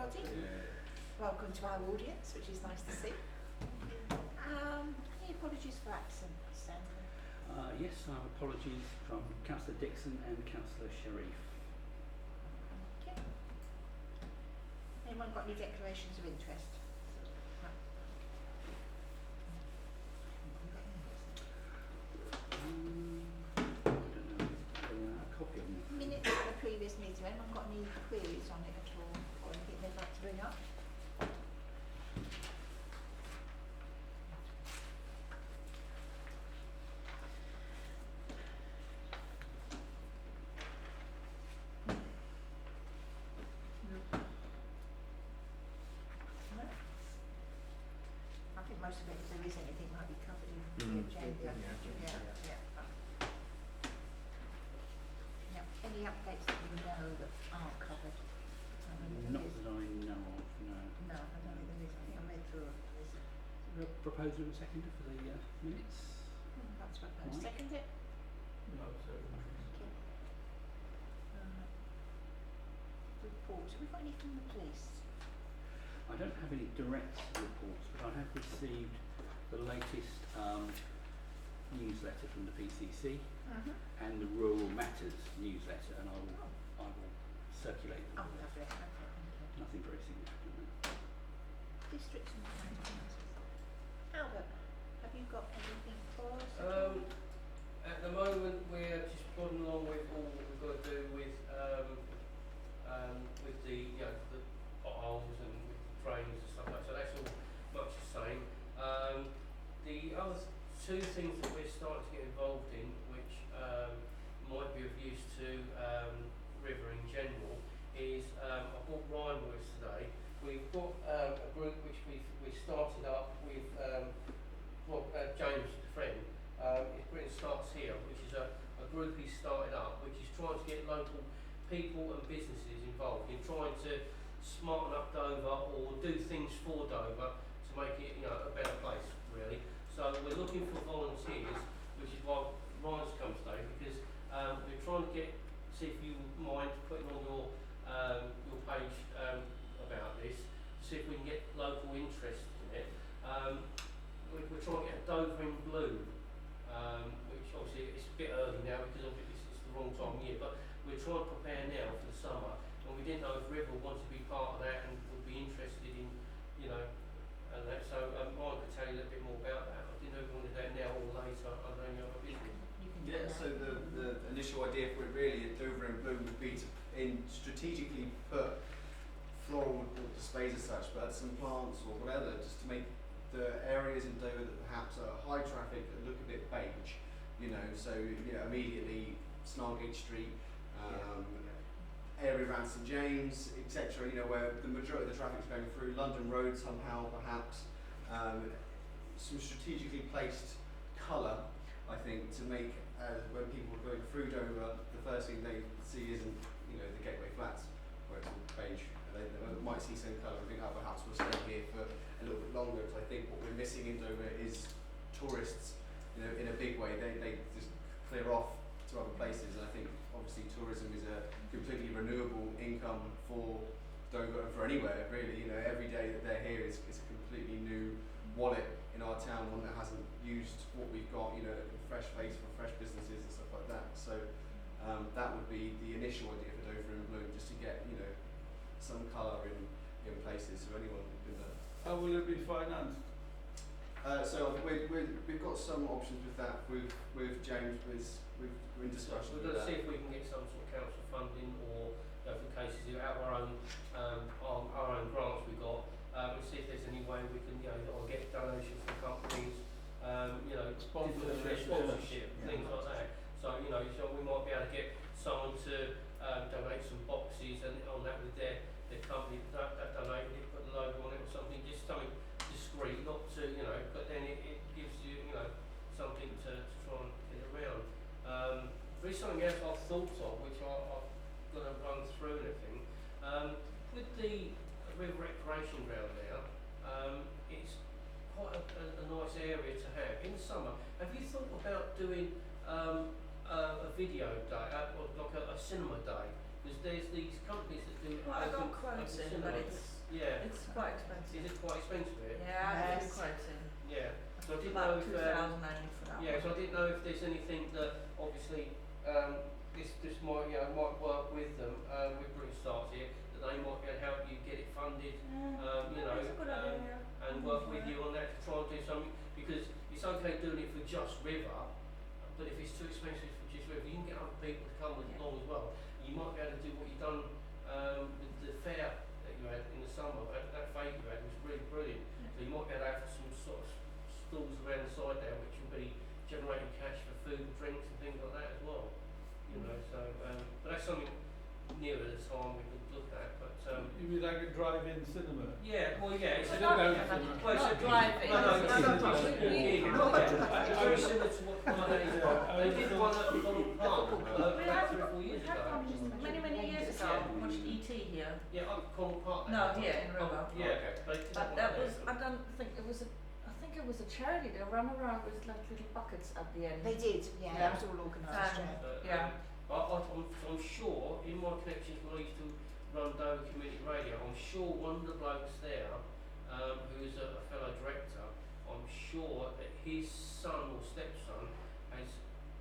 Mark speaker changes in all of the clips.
Speaker 1: everybody. Welcome to our audience, which is nice to see. Any apologies for accent, Sandra?
Speaker 2: Yes, I have apologies from Councillor Dixon and Councillor Sharif.
Speaker 1: Okay. Anyone got any declarations of interest?
Speaker 2: A copy of them.
Speaker 1: Minutes of the previous meeting. Anyone got any queries on it at all, or anything they'd like to bring up? I think most of it, if there is anything, might be covered in the agenda. Yeah. Any updates that you know that aren't covered?
Speaker 2: Not that I know of, no.
Speaker 1: No, I don't think there is. I think I read through it. There is.
Speaker 2: Proposer and seconder for the minutes?
Speaker 1: That's what I
Speaker 2: Right.
Speaker 1: second it.
Speaker 3: No, so
Speaker 1: Okay. Reports. Have we got any from the police?
Speaker 2: I don't have any direct reports, but I have received the latest newsletter from the PCC and the Rural Matters newsletter, and I will circulate them.
Speaker 1: Oh, lovely. Okay, thank you.
Speaker 2: Nothing very significant.
Speaker 1: Districts and counties. Albert, have you got anything for us?
Speaker 3: at the moment we're just plodding along with all what we've got to do with the the potholes and with the drains and stuff like that. So that's all much the same. The other two things that we're starting to get involved in, which might be of use to River in general, is I bought Ryan with us today. We've got a group which we started up with James, the friend. Britain Starts Here, which is a group he started up, which is trying to get local people and businesses involved in trying to smarten up Dover or do things for Dover to make it a better place, really. So we're looking for volunteers, which is why Ryan's come today, because we're trying to see if you mind putting on your page about this, to see if we can get local interest in it. We're trying to get a Dover in Blue, which obviously it's a bit early now because obviously it's the wrong time of year, but we're trying to prepare now for the summer, and we didn't know if River wanted to be part of that and would be interested in, and that. So Ryan could tell you a little bit more about that. I didn't know if you wanted that now or later. I don't know your business.
Speaker 4: Yeah, so the initial idea for it really at Dover in Bloom would be to strategically put floral displays as such, but some plants or whatever, just to make the areas in Dover that perhaps are high traffic that look a bit beige, so immediately Snargate Street, area around St James, etc. Where the majority of the traffic is going through. London Road somehow, perhaps. Some strategically placed colour, I think, to make when people are going through Dover, the first thing they see isn't the Gateway Flats where it's all beige. They might see some colour and think, oh, perhaps we'll stay here for a little bit longer. Because I think what we're missing in Dover is tourists, in a big way. They just clear off to other places. And I think obviously tourism is a completely renewable income for Dover and for anywhere really. Every day that they're here is a completely new wallet in our town, one that hasn't used what we've got, a fresh face for fresh businesses and stuff like that. So that would be the initial idea for Dover in Bloom, just to get some colour in places so anyone can do that.
Speaker 5: How will it be financed?
Speaker 4: So we've got some options with that with James. We're in discussion.
Speaker 3: We're going to see if we can get some sort of council funding or for cases out of our own grants we've got. We'll see if there's any way we can or get donations from companies, sponsorship, things like that. So so we might be able to get someone to donate some boxes and on that with their company that donated it, put the logo on it or something, just something discreet, not to but then it gives you something to try and get around. There's something else I've thought of which I've got to run through and everything. With the River Recreation Ground now, it's quite a nice area to have in the summer. Have you thought about doing a video day, or like a cinema day? Because there's these companies that do.
Speaker 1: Well, I got quotes in, but it's
Speaker 3: Yeah.
Speaker 5: It's quite expensive.
Speaker 3: Is it quite expensive?
Speaker 5: Yeah, it's
Speaker 1: Yes.
Speaker 5: quite in.
Speaker 3: Yeah. So I didn't
Speaker 5: About
Speaker 3: know if
Speaker 5: 2,000 only for that
Speaker 3: yeah,
Speaker 5: one.
Speaker 3: so I didn't know if there's anything that obviously this might might work with them with British Starts here, that they might be able to help you get it funded,
Speaker 5: That's a good idea.
Speaker 3: and work with you on that to try and do something, because it's okay doing it for just River, but if it's too expensive for just River, you can get other people to come along as well. You might be able to do what you've done with the fair that you had in the summer. That fete you had was really brilliant. So you might be able to have some sort of stalls around the side there, which will be generating cash for food and drinks and things like that as well. You know, so but that's something nearer the time we could look at. But
Speaker 6: You mean like a drive-in cinema?
Speaker 3: yeah, well, yeah, it's a
Speaker 6: Well,
Speaker 3: well,
Speaker 5: Not
Speaker 3: it's a
Speaker 5: driving.
Speaker 3: No, no,
Speaker 5: It's
Speaker 3: it's
Speaker 5: not
Speaker 3: not
Speaker 5: driving.
Speaker 3: it's very similar to what they did one at Donald Park
Speaker 5: We
Speaker 3: about
Speaker 5: had
Speaker 3: 3 or 4 years
Speaker 5: had
Speaker 3: ago.
Speaker 5: one many years ago. Watched ET here.
Speaker 3: Yeah, up Connaught Park.
Speaker 5: No, here in River.
Speaker 3: Yeah, okay.
Speaker 5: But that was, I don't think it was I think it was a charity. They ran around with like little buckets at the end.
Speaker 1: They did, yeah,
Speaker 5: Yeah.
Speaker 1: it was all organised, yeah.
Speaker 5: Yeah.
Speaker 3: I'm sure in my connections when I used to run Dover Community Radio, I'm sure one of the blokes there, who is a fellow director, I'm sure that his son or stepson has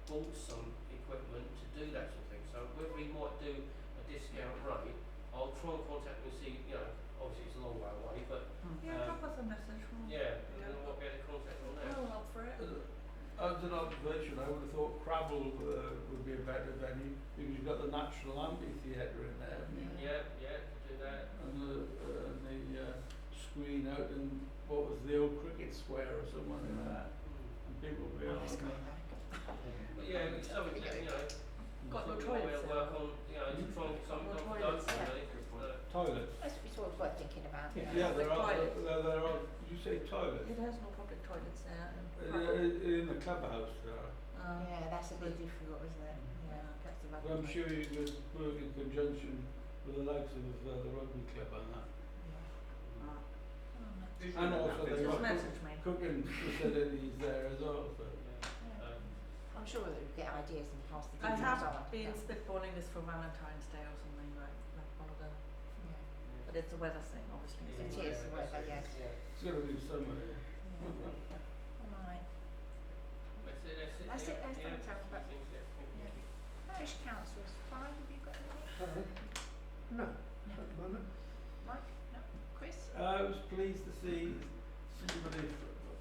Speaker 3: bought some equipment to do that sort of thing. So whether he might do a discount rate, I'll try and contact him and see, you know, obviously it's a long way away, but
Speaker 5: Yeah, drop us a message.
Speaker 3: yeah, and then I might be able to contact him on that.
Speaker 5: We'll up for it.
Speaker 6: As an observation, I would have thought Crabble would be a better venue because you've got the National Amphitheatre in there, haven't you?
Speaker 3: Yeah, could do that.
Speaker 6: And the screen out in what was the old cricket square or somewhere like that, and people would be able
Speaker 1: It's
Speaker 6: to.
Speaker 1: going back.
Speaker 3: But yeah, it's something that, you know,
Speaker 5: Got no
Speaker 3: something
Speaker 5: toilets
Speaker 3: we'll
Speaker 5: there.
Speaker 3: work on, you know, to try and get something
Speaker 5: No
Speaker 3: off the
Speaker 5: toilets
Speaker 3: go,
Speaker 5: there.
Speaker 3: really.
Speaker 6: Toilets.
Speaker 1: It's always worth thinking about.
Speaker 6: Yeah,
Speaker 5: Public
Speaker 6: there are.
Speaker 5: toilets.
Speaker 6: There are. Did you say toilets?
Speaker 5: It has no public toilets there. in
Speaker 6: In the clubhouse there are.
Speaker 1: Yeah, that's a bit difficult, isn't it? Yeah, that's the
Speaker 6: But I'm sure you could work in conjunction with the likes of the rugby club on that. And also they've
Speaker 5: Just
Speaker 6: got
Speaker 5: message me.
Speaker 6: cooking facilities there as well. So.
Speaker 1: I'm sure that we get ideas and pass the
Speaker 5: I
Speaker 1: details
Speaker 5: have
Speaker 1: on.
Speaker 5: been spitballing this for Valentine's Day or something like one of the, but it's a weather thing, obviously.
Speaker 1: It is the weather, yes.
Speaker 6: It's going to be summer.
Speaker 1: Alright.
Speaker 3: That's it.
Speaker 1: That's
Speaker 3: yeah.
Speaker 1: it, that's
Speaker 3: Yeah.
Speaker 1: it,
Speaker 3: Yeah.
Speaker 1: Parish councils, 5, have you got anything?
Speaker 6: No, at the moment.
Speaker 1: Mike? No? Chris?
Speaker 6: I was pleased to see somebody,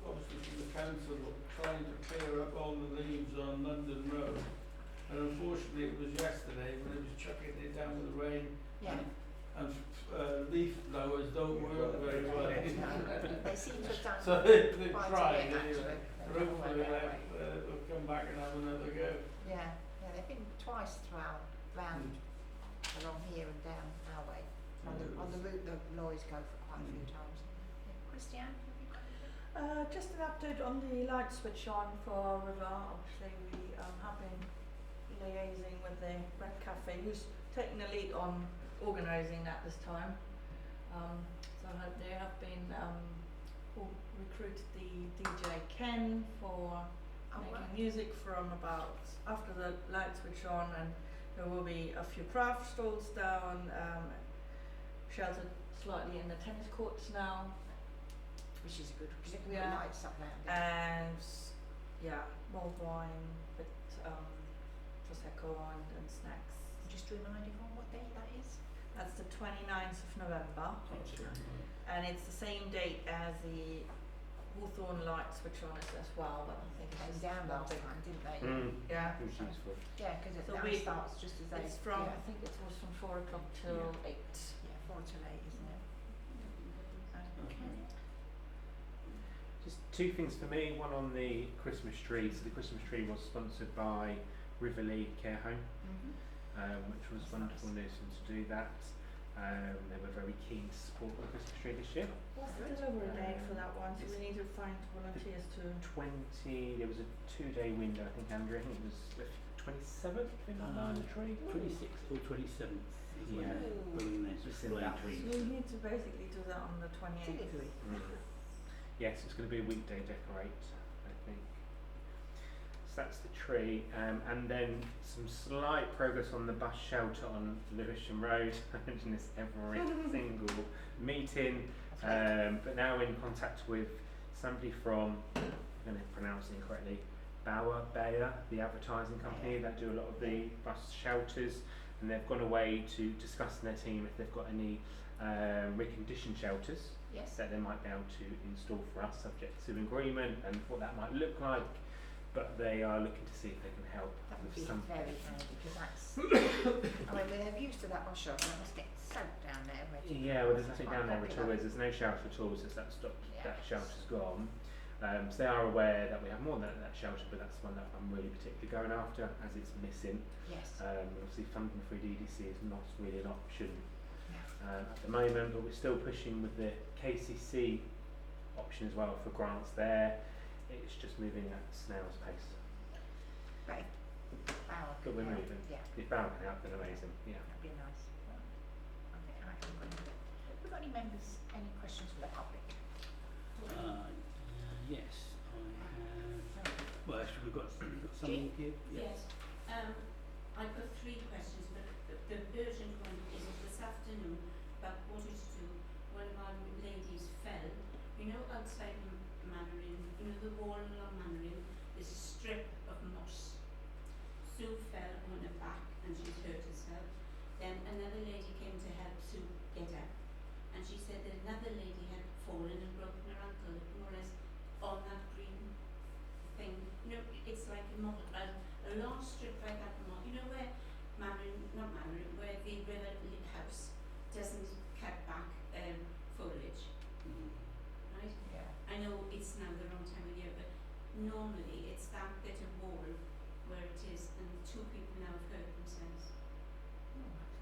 Speaker 6: obviously from the council, trying to clear up all the leaves on London Road. And unfortunately it was yesterday when it was chucking it down with the rain.
Speaker 1: Yeah.
Speaker 6: And leaf blowers don't work very well.
Speaker 1: They seem to have done
Speaker 6: So they
Speaker 1: quite a
Speaker 6: tried
Speaker 1: bit,
Speaker 6: anyway.
Speaker 1: actually.
Speaker 6: Hopefully they'll come back and have another go.
Speaker 1: Yeah, they've been twice throughout, round, along here and down our way. On the route that lorries go for quite a few times. Yeah. Christiane, have you got anything?
Speaker 5: Just an update on the light switch on for River. Obviously, we have been liaising with the Red Cafe, who's taking the lead on organising that this time. They have been recruited the DJ Ken for making music from about after the light switch on, and there will be a few craft stalls down, sheltered slightly in the tennis courts now.
Speaker 1: Which is good, because it can
Speaker 5: Yeah.
Speaker 1: put lights up round it.
Speaker 5: And mulled wine, but prosecco and snacks.
Speaker 1: Just to remind everyone what day that is.
Speaker 5: That's the 29th of November, and it's the same date as the Hawthorne light switch on as well. But I think
Speaker 1: Came
Speaker 5: it's
Speaker 1: down
Speaker 5: one
Speaker 1: last
Speaker 5: big-
Speaker 1: time, didn't they?
Speaker 5: Yeah,
Speaker 2: Which is for
Speaker 1: Yeah, because
Speaker 5: So
Speaker 1: that
Speaker 5: we-
Speaker 1: starts just as they.
Speaker 5: it's from.
Speaker 1: Yeah,
Speaker 5: I think it was from 4 o'clock till 8.
Speaker 1: yeah, 4 till 8, isn't it? Okay.
Speaker 7: Just two things for me. One on the Christmas tree. So the Christmas tree was sponsored by Riverlea Care Home, which was
Speaker 1: That's
Speaker 7: wonderful
Speaker 1: nice.
Speaker 7: news to do that. They were very keen to support the Christmas tree this year.
Speaker 5: What's the delivery date for that one? So we need to find volunteers to.
Speaker 7: There was a 2-day window, I think, Andrew. I think it was the 27th, I think, on the tree.
Speaker 2: 26th or 27th is when
Speaker 7: Yeah.
Speaker 2: they're bringing their
Speaker 7: It's in
Speaker 2: display
Speaker 7: that.
Speaker 2: trees.
Speaker 5: So we need to basically do that on the 28th.
Speaker 1: Delivery.
Speaker 7: Yes, it's going to be a weekday decorate, I think. So that's the tree, and then some slight progress on the bus shelter on Lewisham Road. I mention this every single meeting, but now in contact with somebody from, I'm going to pronounce it incorrectly, Bayer, the advertising company that do a lot of the bus shelters, and they've gone away to discuss in their team if they've got any reconditioned shelters
Speaker 1: Yes.
Speaker 7: that they might be able to install for us, subject to agreement and what that might look like. But they are looking to see if they can help
Speaker 1: That would
Speaker 7: with
Speaker 1: be
Speaker 7: some.
Speaker 1: very handy because that's. I mean, they're used to that bus shop and it must get soaked down there already.
Speaker 7: Yeah, well, there's
Speaker 1: It's
Speaker 7: nothing
Speaker 1: quite
Speaker 7: down there at all.
Speaker 1: popular.
Speaker 7: There's no shelter at all since that stopped.
Speaker 1: Yeah.
Speaker 7: That shelter's gone. So they are aware that we have more than that shelter, but that's one that I'm really particularly going after as it's missing.
Speaker 1: Yes.
Speaker 7: Obviously, funding through DDC is not really an option
Speaker 1: Yeah.
Speaker 7: at the moment, but we're still pushing with the KCC option as well for grants there. It's just moving at snail's pace.
Speaker 1: But Bower
Speaker 7: But we're
Speaker 1: can help.
Speaker 7: moving.
Speaker 1: Yeah,
Speaker 7: If Barrow can help, then amazing. Yeah.
Speaker 1: that'd be nice. Okay, I can agree with it. Have we got any members, any questions for the public?
Speaker 2: Yes, I have. Well, actually, we've got something here. Yeah.
Speaker 8: Yes, I've got 3 questions, but the urgent one is this afternoon, about 1:45, one of our ladies fell. You know, outside Mannering, you know the wall along Mannering, there's a strip of moss. Sue fell on her back and she's hurt herself. Then another lady came to help Sue get up, and she said that another lady had fallen and broken her ankle, more or less, on that green thing. You know, it's like a long strip like that, you know where where the River House doesn't cut back foliage, right?
Speaker 1: Yeah.
Speaker 8: I know it's now the wrong time of year, but normally it's that bit of wall where it is, and 2 people now have hurt themselves.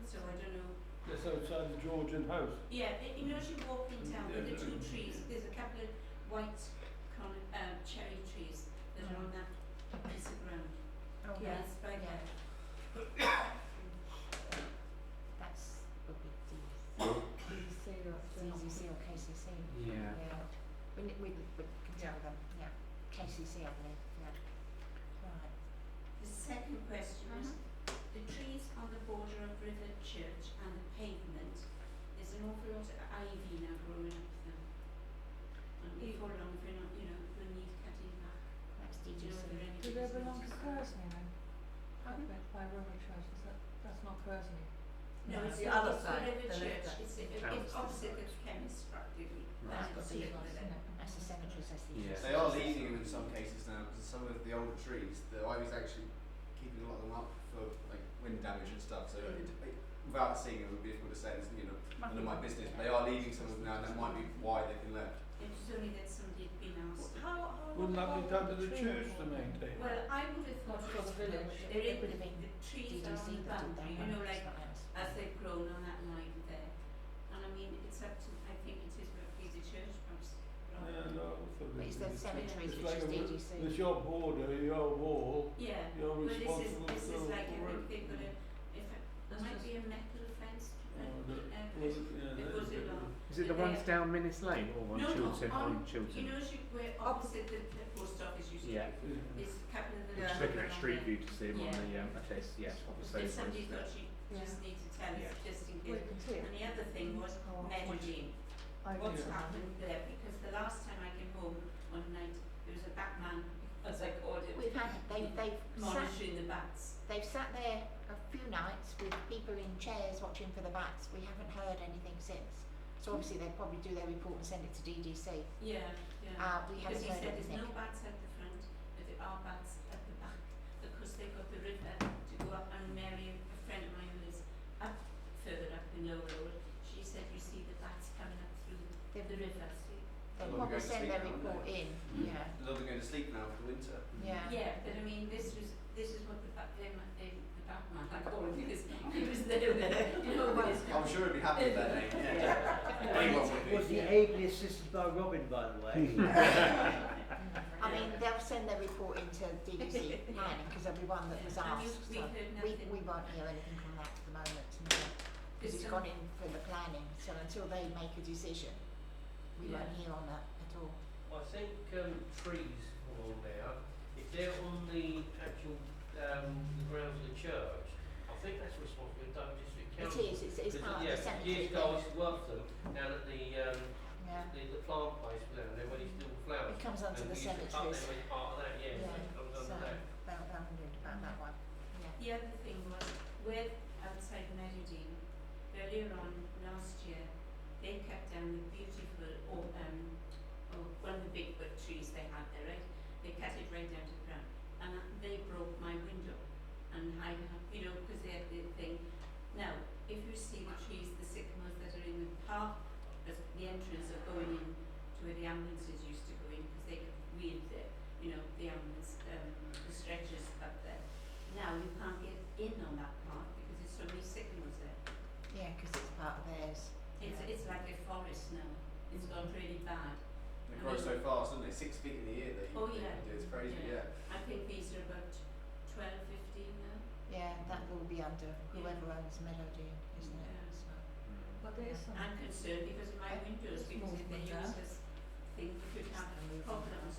Speaker 8: So I don't know.
Speaker 6: Just outside the Georgian house.
Speaker 8: Yeah, you know, as you walk in town with the 2 trees, there's a couple of white cherry trees that are on that piece of ground.
Speaker 1: Oh,
Speaker 5: Yeah.
Speaker 8: Yes, right
Speaker 1: Yeah.
Speaker 8: there.
Speaker 1: That's would be
Speaker 5: DDC or
Speaker 1: DCC or KCC.
Speaker 7: Yeah.
Speaker 1: Yeah. We can tell them. Yeah. KCC, I believe. Yeah. Right.
Speaker 8: The second question is, the trees on the border of River Church and the pavement, there's an awful lot of ivy now growing up there. And before long, if we're not, you know, we need cutting back.
Speaker 1: That's
Speaker 8: Do you know
Speaker 1: DCC.
Speaker 8: whether any
Speaker 5: Do they belong to
Speaker 8: businesses-
Speaker 5: Kersney then?
Speaker 1: Pardon?
Speaker 5: By River Church, that's not Kersney.
Speaker 8: No,
Speaker 5: No,
Speaker 8: it's
Speaker 5: the
Speaker 8: not,
Speaker 5: other
Speaker 8: it's
Speaker 5: side,
Speaker 8: the River
Speaker 5: the left
Speaker 8: Church,
Speaker 5: side.
Speaker 8: it's opposite the chemist practically.
Speaker 7: Right.
Speaker 1: That's got
Speaker 8: See
Speaker 1: these
Speaker 8: it
Speaker 1: ones,
Speaker 8: with
Speaker 1: isn't
Speaker 8: it.
Speaker 1: it? That's the cemetery, says the
Speaker 7: Yeah.
Speaker 4: They are leaving them in some cases now because some of the older trees, the ivy's actually keeping a lot of them up for like wind damage and stuff. So without seeing them, it would be difficult to say. It's, you know, none of my business. But they are leaving some of them now, and that might be why they've been left.
Speaker 8: It was only that somebody had been asked.
Speaker 5: How
Speaker 6: Wouldn't that be down to the
Speaker 5: tree
Speaker 6: church to
Speaker 5: was it?
Speaker 6: maintain?
Speaker 8: Well, I would have thought
Speaker 5: For the village.
Speaker 8: there is
Speaker 1: Would have been
Speaker 8: the trees are on
Speaker 1: DDC
Speaker 8: the
Speaker 1: that did
Speaker 8: boundary,
Speaker 1: that.
Speaker 8: you know,
Speaker 1: It's
Speaker 8: like
Speaker 1: not ours.
Speaker 8: as they've grown on that line there. And I mean, it's up to, I think it is roughly the church perhaps.
Speaker 6: Yeah, no, I thought
Speaker 1: But it's the cemeteries,
Speaker 6: it's
Speaker 1: which
Speaker 6: like
Speaker 1: is
Speaker 6: a,
Speaker 1: DDC.
Speaker 6: it's your border, your wall,
Speaker 8: Yeah,
Speaker 6: you're
Speaker 8: well
Speaker 6: responsible
Speaker 8: this is
Speaker 6: for
Speaker 8: like, I
Speaker 6: for
Speaker 8: think
Speaker 6: it.
Speaker 8: they've got a, if there might be a metal fence,
Speaker 6: Was it, yeah,
Speaker 8: it
Speaker 6: that
Speaker 8: goes
Speaker 6: is
Speaker 8: along.
Speaker 7: Is it the
Speaker 8: But
Speaker 7: ones down Minnis Lane or on
Speaker 8: No,
Speaker 7: Chiltern?
Speaker 8: on,
Speaker 7: On Chiltern.
Speaker 8: you know, as you were opposite the post office used to
Speaker 7: Yeah.
Speaker 8: be,
Speaker 6: Yeah.
Speaker 8: there's a couple of them.
Speaker 5: Yeah.
Speaker 7: Just looking at Street View to see them on
Speaker 8: Yeah.
Speaker 7: the place. Yeah, obviously.
Speaker 8: If somebody thought she just
Speaker 5: Yeah.
Speaker 8: need to tell us,
Speaker 7: Yeah.
Speaker 8: just in
Speaker 5: We
Speaker 8: case.
Speaker 5: can see it.
Speaker 8: And the other thing was
Speaker 5: Oh,
Speaker 8: Medellin.
Speaker 5: I
Speaker 8: What's
Speaker 5: do.
Speaker 8: happened there? Because the last time I came home one night, there was a Batman, as I called it,
Speaker 1: We've had, they've sat,
Speaker 8: monitoring the bats.
Speaker 1: they've sat there a few nights with people in chairs watching for the bats. We haven't heard anything since. So obviously they'll probably do their report and send it to DDC.
Speaker 8: Yeah, yeah.
Speaker 1: We
Speaker 8: Because
Speaker 1: haven't
Speaker 8: he
Speaker 1: heard
Speaker 8: said there's
Speaker 1: anything.
Speaker 8: no bats at the front, but there are bats at the back, because they've got the river to go up. And Mary, a friend of mine who lives up further up in Low Road, she said you see the bats coming up through the river. See?
Speaker 1: They'll
Speaker 4: Well,
Speaker 1: probably
Speaker 4: we're going to
Speaker 1: send
Speaker 4: sleep
Speaker 1: their
Speaker 4: now, aren't
Speaker 1: report
Speaker 4: they?
Speaker 1: in, yeah.
Speaker 4: They're not going to sleep now for the winter.
Speaker 1: Yeah.
Speaker 8: Yeah, but I mean, this is what the Batman, I call him, because he was there with it, you know, with his.
Speaker 4: I'm sure he'd be happy with that name. Yeah. Anyone would
Speaker 9: Was
Speaker 4: be.
Speaker 9: he ably assisted by Robin, by the way?
Speaker 1: I mean, they'll send their report into DDC planning because there'll be one that was
Speaker 8: And
Speaker 1: asked.
Speaker 8: we've
Speaker 1: So
Speaker 8: heard nothing.
Speaker 1: we won't hear anything from that at the moment, no. Because it's gone in for the planning, so until they make a decision, we
Speaker 8: Yeah.
Speaker 1: won't hear on that at all.
Speaker 3: I think trees along there, if they're on the actual the grounds of the church, I think that's responsible of Durham District
Speaker 1: It
Speaker 3: Council.
Speaker 1: is, it's part of
Speaker 3: Yeah,
Speaker 1: the cemetery.
Speaker 3: years ago I used to work for them, down at the
Speaker 1: Yeah.
Speaker 3: the plant place down there where you still flowers.
Speaker 1: It comes onto
Speaker 3: And
Speaker 1: the
Speaker 3: we used to cut
Speaker 1: cemeteries.
Speaker 3: them as part of that, yeah, so it comes
Speaker 1: So,
Speaker 3: under that.
Speaker 1: about that one. Yeah.
Speaker 8: The other thing was, with outside Meridine, earlier on last year, they cut down the beautiful, one of the big wood trees they had there, right? They cut it right down to the ground, and they broke my window. And I have, because they had the thing. Now, if you see the trees, the sycamores that are in the park, as the entrance are going in to where the ambulances used to go in, because they could wheel the ambulance, the stretchers up there. Now you can't get in on that path because there's so many sycamores there.
Speaker 1: Yeah, because it's part of theirs.
Speaker 8: It's like a forest now. It's gone really bad.
Speaker 4: They grow so fast, don't they? 6 feet in a year.
Speaker 8: Oh, yeah.
Speaker 4: It's crazy. Yeah.
Speaker 8: I think these are about 12, 15 now.
Speaker 1: Yeah, that will be under whoever owns Meadowdean, isn't it?
Speaker 8: Yeah.
Speaker 1: So,
Speaker 5: But there is some.
Speaker 8: I'm concerned because of my windows, because if they use this thing, we could have problems.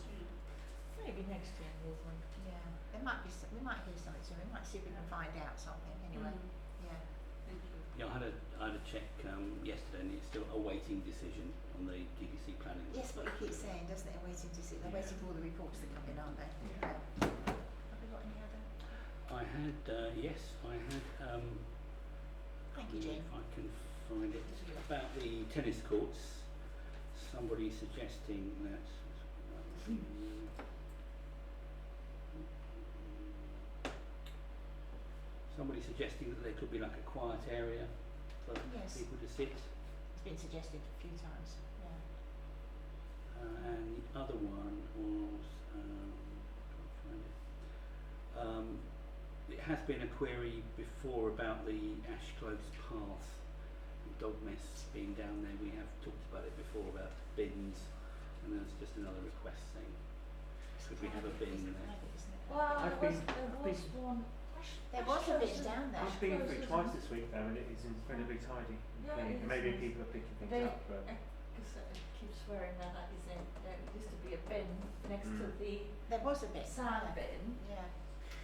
Speaker 5: Maybe next year movement.
Speaker 1: yeah, there might be. We might hear something soon. We might see if we can find out something. Anyway, yeah.
Speaker 8: Thank you.
Speaker 2: Yeah, I had a check yesterday, and it's still awaiting decision on the DDC planning.
Speaker 1: Yes, what you keep saying, doesn't it? Waiting to see. They're waiting for all the reports that come in, aren't they?
Speaker 7: Yeah.
Speaker 1: Have we got any other?
Speaker 2: I had
Speaker 1: Thank you, Jane.
Speaker 2: if I can find it, about the tennis courts. Somebody suggesting that. Somebody suggesting that there could be like a quiet area for
Speaker 1: Yes.
Speaker 2: people to sit.
Speaker 1: It's been suggested a few times. Yeah.
Speaker 2: And the other one was, can't find it. It has been a query before about the Ash Close path, the dog mess being down there. We have talked about it before about bins, and there's just another request saying, could we have a bin there?
Speaker 1: Private, isn't it?
Speaker 5: Well,
Speaker 7: I've
Speaker 5: there
Speaker 7: been-
Speaker 5: was one.
Speaker 1: There was a bit down there.
Speaker 7: I've been through it twice this week though, and it is incredibly tidy.
Speaker 5: Yeah,
Speaker 7: clean.
Speaker 5: it is
Speaker 7: Maybe
Speaker 5: nice.
Speaker 7: people are picking things
Speaker 5: They-
Speaker 7: up, but
Speaker 5: Because I keep swearing that isn't. There used to be a bin next to the
Speaker 1: There was a bit.
Speaker 5: sand bin.
Speaker 1: Yeah.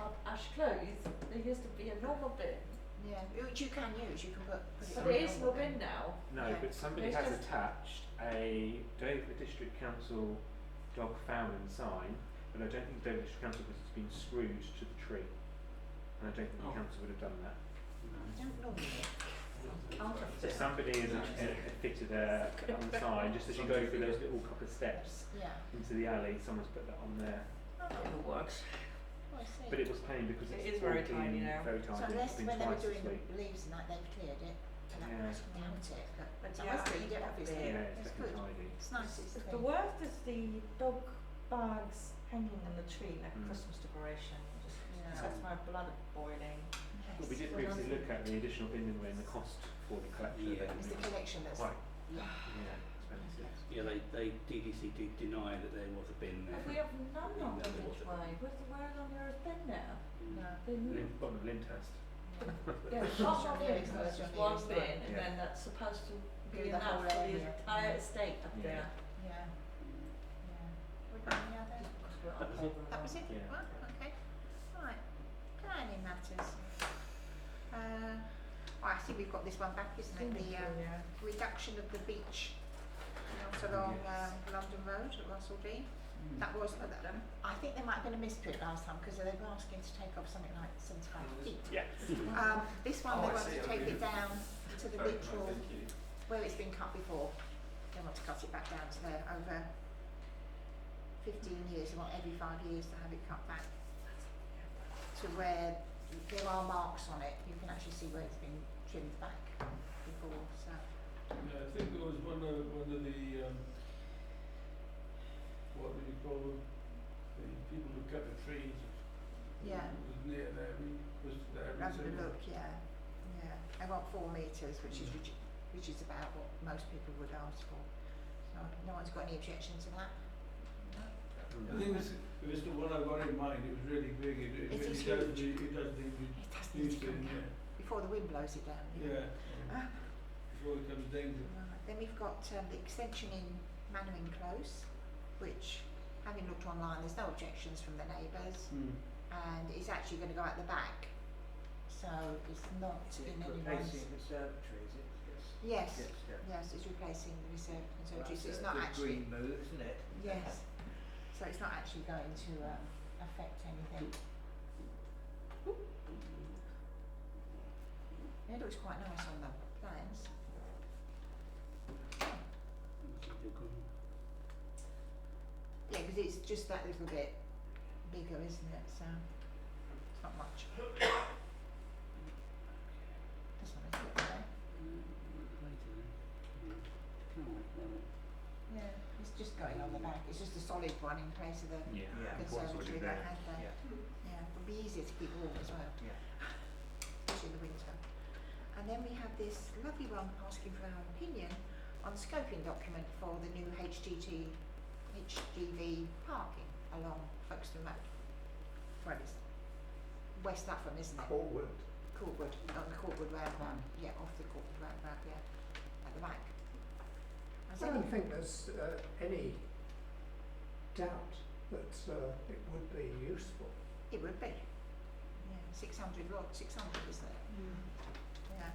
Speaker 5: At Ash Close, there used to be a normal bin.
Speaker 1: Yeah. Which you can use. You can put it
Speaker 5: But
Speaker 1: on
Speaker 5: there
Speaker 1: a
Speaker 5: is no
Speaker 1: normal
Speaker 5: bin now.
Speaker 7: no.
Speaker 1: Yeah.
Speaker 7: But somebody
Speaker 5: There's
Speaker 7: has
Speaker 5: just-
Speaker 7: attached a Dover District Council dog fouling sign, but I don't think Dover District Council because it's been screwed to the tree, and I don't think the council would have done that.
Speaker 1: I don't know it.
Speaker 7: So somebody has fitted a on the sign just as you go through those little couple of steps
Speaker 1: Yeah.
Speaker 7: into the alley. Someone's put that on there,
Speaker 5: It works.
Speaker 1: Oh, I see.
Speaker 7: but it was pain because
Speaker 5: It
Speaker 7: it's
Speaker 5: is very
Speaker 7: all been
Speaker 5: tiny now.
Speaker 7: Very
Speaker 1: So
Speaker 7: tiny.
Speaker 1: unless
Speaker 7: It's been
Speaker 1: when they were
Speaker 7: twice
Speaker 1: doing
Speaker 7: this week.
Speaker 1: the leaves and that, they've cleared it. And I
Speaker 7: Yeah.
Speaker 1: doubt it. But
Speaker 5: But
Speaker 1: I
Speaker 5: yeah,
Speaker 1: must read it, obviously.
Speaker 7: Yeah, it's
Speaker 1: It's
Speaker 7: definitely
Speaker 1: good.
Speaker 7: tidy.
Speaker 1: It's nice. It's
Speaker 5: The
Speaker 1: clean.
Speaker 5: worst is the dog bags hanging in the tree like
Speaker 7: Mm.
Speaker 5: Christmas decoration. Just
Speaker 1: Yeah.
Speaker 5: sets my blood boiling.
Speaker 7: Well, we
Speaker 1: Yes.
Speaker 7: did previously look at the additional bin and the cost for the collection
Speaker 2: Yeah.
Speaker 7: of it.
Speaker 1: It's the collection that's.
Speaker 7: Quite,
Speaker 1: Yeah.
Speaker 7: yeah, expensive.
Speaker 2: Yeah, they DDC did deny that there was a bin there.
Speaker 5: But we have none
Speaker 2: No,
Speaker 5: on the
Speaker 2: there
Speaker 5: which
Speaker 2: wasn't.
Speaker 5: way. Where's on there has been now?
Speaker 1: No.
Speaker 5: They moved.
Speaker 7: Bottom of Lyndhurst.
Speaker 5: Yeah,
Speaker 1: It's
Speaker 5: half
Speaker 1: on
Speaker 5: of
Speaker 1: there,
Speaker 5: it
Speaker 1: it's
Speaker 5: is
Speaker 1: on there,
Speaker 5: one
Speaker 1: it's
Speaker 5: bin,
Speaker 1: like-
Speaker 5: and
Speaker 7: Yeah.
Speaker 5: then that's supposed to
Speaker 1: Do
Speaker 5: be
Speaker 1: the
Speaker 5: enough
Speaker 1: whole
Speaker 5: for the
Speaker 1: area.
Speaker 5: entire estate up
Speaker 7: Yeah.
Speaker 5: there.
Speaker 1: Yeah. Yeah. We got any other?
Speaker 5: Because we're
Speaker 2: That
Speaker 5: up
Speaker 2: was it.
Speaker 5: over
Speaker 1: That was it?
Speaker 7: Yeah.
Speaker 1: Right, okay. Right. Planning matters. I see we've got this one back, isn't it? The
Speaker 5: yeah.
Speaker 1: reduction of the beach not along London Road at Russell Dean. That was, I think there might have been a misprint last time because they were asking to take off something like 75 feet.
Speaker 7: Yeah.
Speaker 1: This one they want to take it down to the neutral
Speaker 4: Thank you.
Speaker 1: where it's been cut before. They want to cut it back down to there over 15 years. They want every 5 years to have it cut back to where there are marks on it. You can actually see where it's been trimmed back before. So
Speaker 6: Yeah, I think there was one of the what do you call them? The people who cut the trees.
Speaker 1: yeah,
Speaker 6: Was near there. Was there.
Speaker 1: have a look. Yeah, yeah. I want 4 metres, which is about what most people would ask for. So no one's got any objection to that. No?
Speaker 6: I think it was the one I got in mind. It was really big. It
Speaker 1: It
Speaker 6: really
Speaker 1: is
Speaker 6: does.
Speaker 1: huge.
Speaker 6: It does things
Speaker 1: It does
Speaker 6: you
Speaker 1: need
Speaker 6: used
Speaker 1: to
Speaker 6: to.
Speaker 1: come down before the wind blows it down.
Speaker 6: Yeah.
Speaker 1: Ah.
Speaker 6: Before it becomes dangerous.
Speaker 1: Right. Then we've got the extension in Mannering Close, which, having looked online, there's no objections from the neighbours, and it's actually going to go out the back, so it's not in any one's.
Speaker 9: Replacing the conservatory, is it? Yes.
Speaker 1: Yes,
Speaker 9: Yes, yeah.
Speaker 1: yes, it's replacing the reserve
Speaker 9: Well,
Speaker 1: conservatory, so
Speaker 9: that's
Speaker 1: it's
Speaker 9: a
Speaker 1: not
Speaker 9: good
Speaker 1: actually,
Speaker 9: green move, isn't it?
Speaker 1: yes, so it's not actually going to affect anything. It looks quite nice on the plans. Yeah, because it's just that little bit bigger, isn't it? So it's not much. This one is a bit there. Yeah, it's just going on the back. It's just a solid one in place of the
Speaker 7: Yeah.
Speaker 1: conservatory they had there.
Speaker 9: Yeah.
Speaker 1: Yeah, it would be easier to keep warm as well,
Speaker 9: Yeah.
Speaker 1: especially in the winter. And then we have this lovely one asking for our opinion on the scoping document for the new HGV parking along Folkestone Road. Well, it's West Upham, isn't it?
Speaker 10: Forward.
Speaker 1: Courtwood, on the Courtwood roundabout, yeah, off the Courtwood roundabout, yeah, at the back. Has
Speaker 10: I
Speaker 1: any-
Speaker 10: don't think there's any doubt that it would be useful.
Speaker 1: It would be. Yeah, 600 isn't it? Yeah.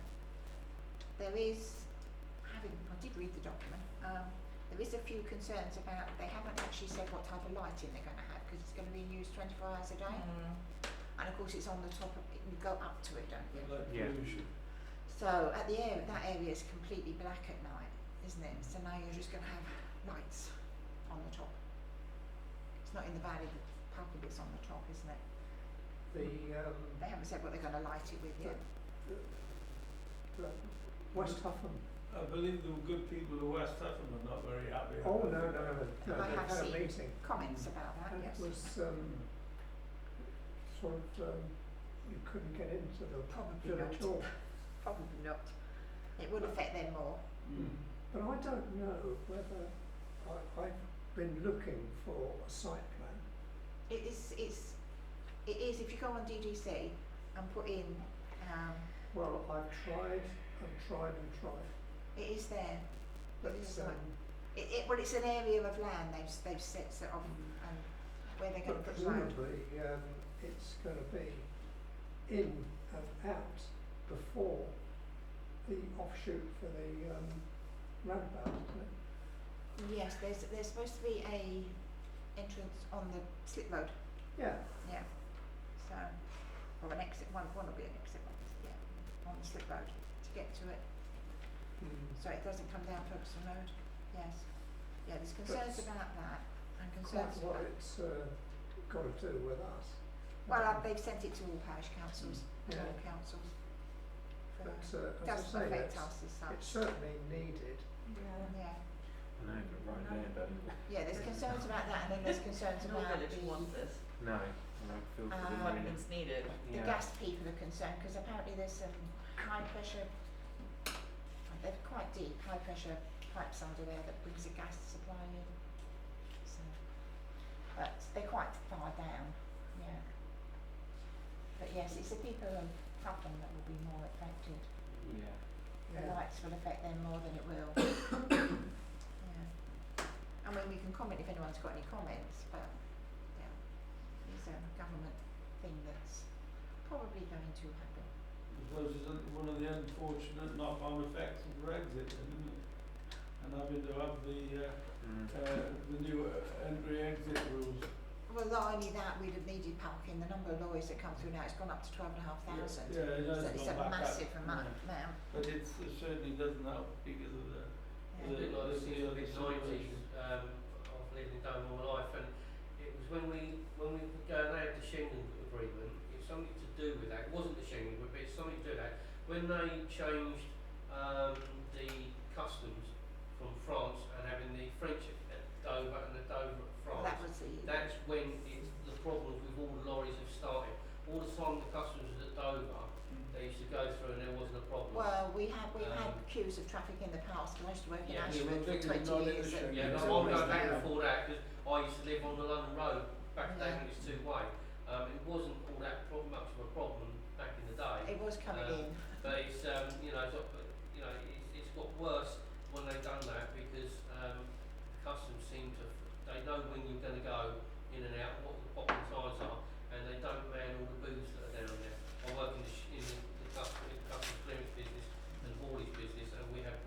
Speaker 1: There is, I did read the document, there is a few concerns about, they haven't actually said what type of lighting they're going to have, because it's going to be in use 24 hours a day. And of course it's on the top of, you go up to it, don't you?
Speaker 6: Like
Speaker 7: Yeah.
Speaker 6: pollution.
Speaker 1: So at the area, that area is completely black at night, isn't it? So now you're just going to have lights on the top. It's not in the valley, the part of it's on the top, isn't it?
Speaker 10: The
Speaker 1: They haven't said what they're going to light it with yet.
Speaker 10: West Upham.
Speaker 6: I believe the good people of West Upham are not very happy.
Speaker 10: Oh
Speaker 6: about
Speaker 10: no,
Speaker 6: it.
Speaker 10: no, no.
Speaker 1: I
Speaker 10: They
Speaker 1: have
Speaker 10: had a
Speaker 1: seen
Speaker 10: meeting.
Speaker 1: comments about that,
Speaker 10: And
Speaker 1: yes.
Speaker 10: it was sort of you couldn't get into the
Speaker 1: Probably
Speaker 10: village
Speaker 1: not.
Speaker 10: hall.
Speaker 1: Probably not. It would affect them more.
Speaker 10: But I don't know whether I've been looking for a site plan.
Speaker 1: It is if you go on DDC and put in,
Speaker 10: Well, I've tried and tried and tried.
Speaker 1: it is there.
Speaker 10: But
Speaker 1: It is like, well, it's an area of land they've set sort of, and where they're going to
Speaker 10: but
Speaker 1: put the road.
Speaker 10: presumably it's going to be in and out before the offshoot for the roundabout, isn't it?
Speaker 1: Yes, there's supposed to be a entrance on the slip road.
Speaker 10: Yeah.
Speaker 1: Yeah. So, or an exit one will be an exit one. Yeah, on the slip road to get to it. So it doesn't come down Folkestone Road. Yes. Yeah, there's concerns
Speaker 10: But
Speaker 1: about that and
Speaker 10: Quite
Speaker 1: concerns
Speaker 10: what
Speaker 1: about.
Speaker 10: it's got to do with us.
Speaker 1: Well, they've sent it to all parish councils,
Speaker 10: Yeah.
Speaker 1: all councils. For,
Speaker 10: But as I
Speaker 1: doesn't
Speaker 10: say,
Speaker 1: affect
Speaker 10: it's
Speaker 1: us as such.
Speaker 10: certainly needed.
Speaker 1: Yeah.
Speaker 7: I know, but right there, but
Speaker 1: Yeah, there's concerns about that, and then there's concerns
Speaker 5: No
Speaker 1: about
Speaker 5: village wants this.
Speaker 7: no, I don't feel for the
Speaker 5: Developments needed.
Speaker 1: the gas people are concerned, because apparently there's some high pressure, they're quite deep, high pressure pipes under there that brings the gas supply in. So, but they're quite far down, yeah. But yes, it's the people of Upham that will be more affected.
Speaker 7: Yeah.
Speaker 1: The
Speaker 10: Yeah.
Speaker 1: lights will affect them more than it will. Yeah. I mean, we can comment if anyone's got any comments, but yeah, it's a government thing that's probably going to happen.
Speaker 6: I suppose it's one of the unfortunate knock-on effects of Brexit, isn't it? And having to have the new entry-exit rules.
Speaker 1: Well, not only that, we'd have needed parking. The number of lorries that come through now, it's gone up to 12,500.
Speaker 6: Yeah, it has
Speaker 1: So it's a
Speaker 6: gone back up.
Speaker 1: massive amount.
Speaker 6: But it certainly doesn't help because of the
Speaker 1: Yeah.
Speaker 3: A bit like the
Speaker 6: the other
Speaker 3: mid-90s, I've lived in Dover all my life, and it was when we were going out the Schengen agreement, it's something to do with that. It wasn't the Schengen agreement, but it's something to do with that. When they changed the customs from France and having the French at Dover and the Dover at
Speaker 1: Well,
Speaker 3: France,
Speaker 1: that was
Speaker 3: that's when the problems with all the lorries have started. All the time the customs was at Dover, they used to go through and there wasn't a problem.
Speaker 1: well, we've had queues of traffic in the past. I used to work in
Speaker 3: Yeah,
Speaker 1: Ashford for
Speaker 6: things
Speaker 1: 20
Speaker 6: not in the
Speaker 1: years.
Speaker 6: Schengen.
Speaker 3: Yeah,
Speaker 1: It's
Speaker 3: no, I'm
Speaker 1: always
Speaker 3: going back
Speaker 1: there.
Speaker 3: before that because I used to live on the London Road back then
Speaker 1: Yeah.
Speaker 3: when it was two-way. It wasn't all that much of a problem back in the day.
Speaker 1: It was coming in.
Speaker 3: But it's it's got worse when they've done that because customs seem to they know when you're going to go in and out, what the popping times are, and they don't man all the booths that are down there. I work in the customs clearance business and haulage business, and we have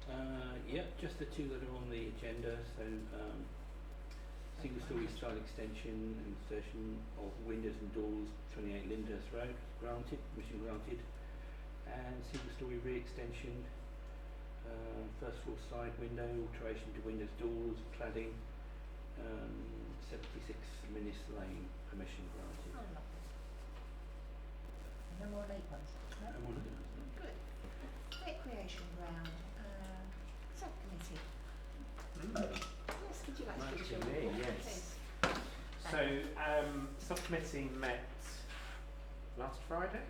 Speaker 2: Yep, just the two that are on the agenda. So, single-story style extension and insertion of windows and doors, 28 Lyndhurst Road, granted, permission granted. And single-story re-extension, first floor side window, alteration to windows, doors, cladding, 76 Minnis Lane, permission granted.
Speaker 1: Oh, lovely. No more late ones? No?
Speaker 2: And one of them.
Speaker 1: Good. Recreation ground, subcommittee. Yes, would you like to give us your
Speaker 7: Right to me,
Speaker 1: report,
Speaker 7: yes.
Speaker 1: please?
Speaker 7: So, subcommittee met last Friday.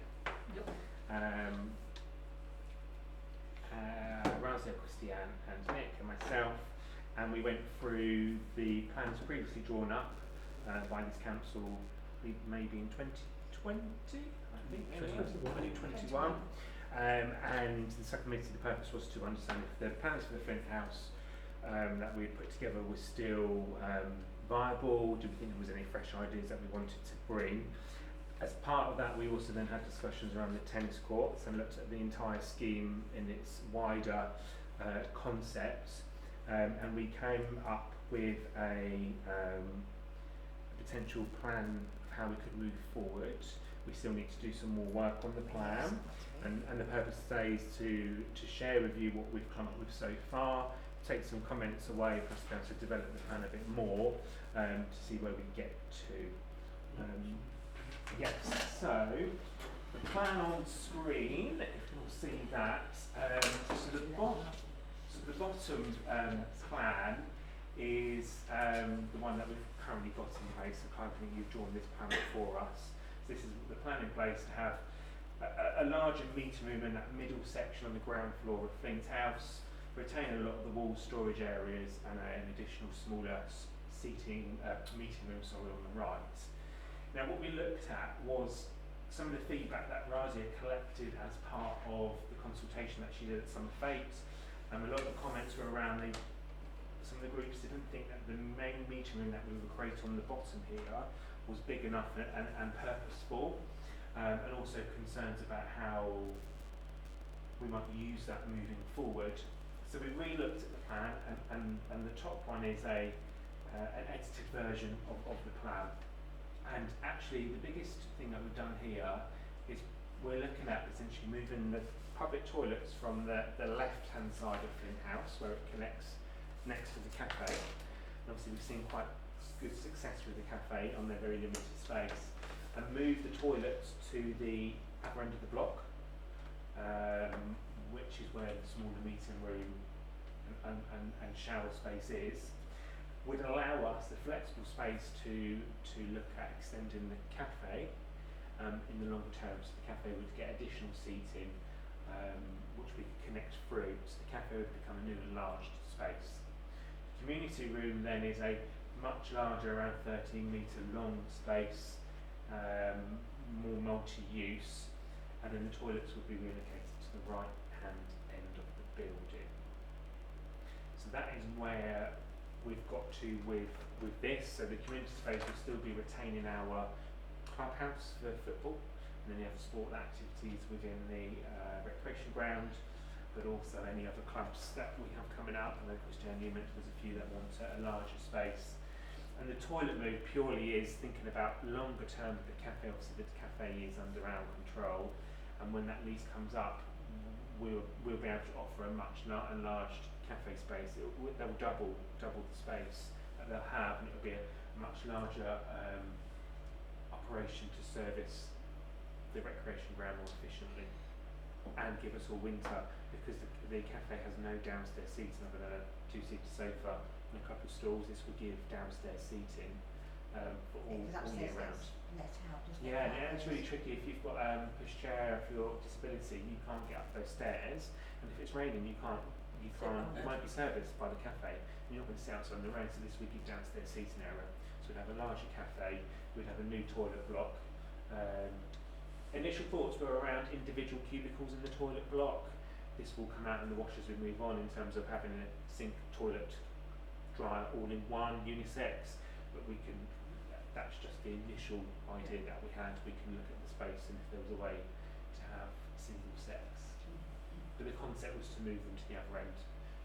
Speaker 1: Yep.
Speaker 7: Razia, Christiane and Nick and myself, and we went through the plans previously drawn up by this council, maybe in 2020, I think, maybe 2021. And the subcommittee, the purpose was to understand if the plans for the Flint House that we had put together were still viable. Do we think there was any fresh ideas that we wanted to bring? As part of that, we also then had discussions around the tennis courts and looked at the entire scheme in its wider concept, and we came up with a potential plan of how we could move forward. We still need to do some more work on the plan, and the purpose today is to share with you what we've come up with so far, take some comments away for us to be able to develop the plan a bit more, to see where we get to. Yes, so the plan on screen, if you'll see that, so the bottom plan is the one that we've currently got in place. So currently you've drawn this plan for us. So this is the plan in place to have a larger meeting room in that middle section on the ground floor of Flint House, retain a lot of the wall storage areas and an additional smaller seating meeting room on the right. Now what we looked at was some of the feedback that Razia collected as part of the consultation that she did at Summer Fete. A lot of the comments were around some of the groups didn't think that the main meeting room that we would create on the bottom here was big enough and purposeful, and also concerns about how we might use that moving forward. So we re-looked at the plan, and the top one is an edited version of the plan. And actually the biggest thing that we've done here is we're looking at potentially moving the public toilets from the left hand side of Flint House, where it connects next to the cafe. And obviously we've seen quite good success with the cafe on their very limited space, and move the toilets to the other end of the block, which is where the smaller meeting room and shower space is. Would allow us the flexible space to look at extending the cafe in the longer term. So the cafe would get additional seating, which we could connect through. So the cafe would become a new enlarged space. The community room then is a much larger, around 13-metre long space, more multi-use, and then the toilets would be relocated to the right-hand end of the building. So that is where we've got to with this. So the community space will still be retaining our clubhouse for football, and then you have sport activities within the recreation ground, but also any other clubs that we have coming up. And then Christiane, you mentioned there's a few that want a larger space. And the toilet move purely is thinking about longer term of the cafe. Obviously the cafe is under our control, and when that lease comes up, we'll be able to offer a much enlarged cafe space. They'll double the space that they'll have, and it'll be a much larger operation to service the recreation ground more efficiently and give us all winter, because the cafe has no downstairs seating other than a two-seater sofa and a couple of stools. This will give downstairs seating for all year round.
Speaker 1: Let out, doesn't it?
Speaker 7: Yeah, it's really tricky. If you've got a pushchair, if you're disability, you can't get up those stairs, and if it's raining, you might be serviced by the cafe, and you're not going to sit outside on the rain. So this would give downstairs seating area. So we'd have a larger cafe, we'd have a new toilet block. Initial thoughts were around individual cubicles in the toilet block. This will come out in the wash as we move on, in terms of having a sink, toilet, dryer all in one, unisex. But that's just the initial idea that we had. We can look at the space and if there was a way to have single sex. But the concept was to move them to the other end.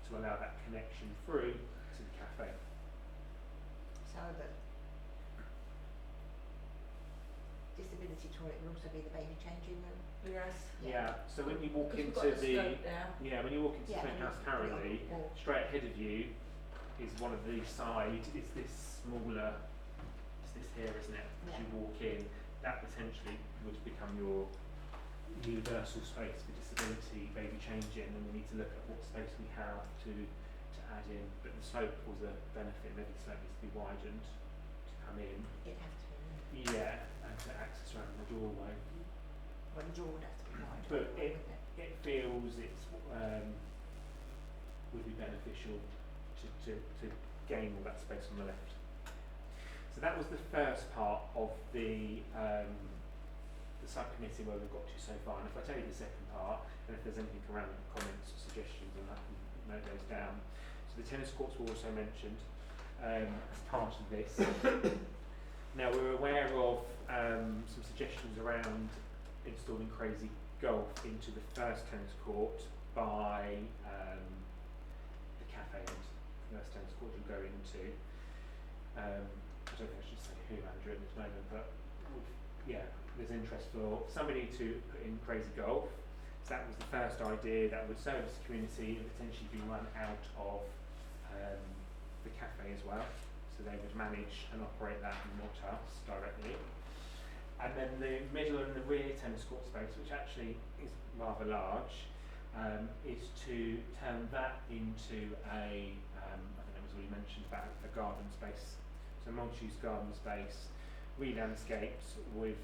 Speaker 7: to allow that connection through to the cafe.
Speaker 1: So the disability toilet will also be the baby changing room.
Speaker 5: Yes.
Speaker 7: Yeah. So when you walk
Speaker 5: Because we've
Speaker 7: into
Speaker 5: got the slope there.
Speaker 7: when you walk into
Speaker 1: Yeah,
Speaker 7: Smith
Speaker 1: and
Speaker 7: House
Speaker 1: you put it on
Speaker 7: currently,
Speaker 1: the wall.
Speaker 7: straight ahead of you is one of the side. Is this smaller? It's this here, isn't it? As
Speaker 1: Yeah.
Speaker 7: you walk in, that potentially would become your universal space for disability baby changing, and we need to look at what space we have to add in. But the slope was a benefit. Maybe the slope needs to be widened to come in.
Speaker 1: It'd have to be.
Speaker 7: Yeah, and to access around the doorway.
Speaker 1: Well, the door would have to be wide.
Speaker 7: But
Speaker 1: wouldn't it?
Speaker 7: It feels would be beneficial to gain all that space on the left. So that was the first part of the subcommittee where we've got to so far. And if I tell you the second part, and if there's anything around comments or suggestions, then I can note those down. So the tennis courts were also mentioned as part of this. Now we're aware of some suggestions around installing Crazy Golf into the first tennis court by the cafe and the first tennis court you go into. I don't think I should say who Andrew at this moment, but there's interest for somebody to put in Crazy Golf. So that was the first idea that would service the community and potentially be run out of the cafe as well. So they would manage and operate that and not us directly. And then the middle and the rear tennis court space, which actually is rather large, is to turn that into I think it was already mentioned about a garden space. So multi-use garden space, re-landscaped with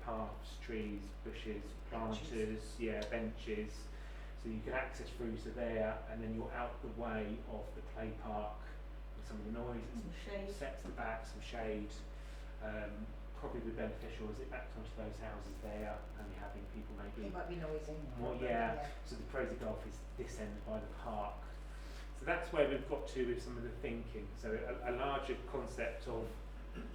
Speaker 7: paths, trees, bushes, planters, benches. So you can access through to there, and then you're out the way of the play park with some of the noise.
Speaker 5: Some shade.
Speaker 7: Sets the back, some shade. Probably be beneficial as it backs onto those houses there, and you're having people maybe.
Speaker 1: It might be noisy.
Speaker 7: Well, so the Crazy Golf is this end by the park. So that's where we've got to with some of the thinking. So a larger concept of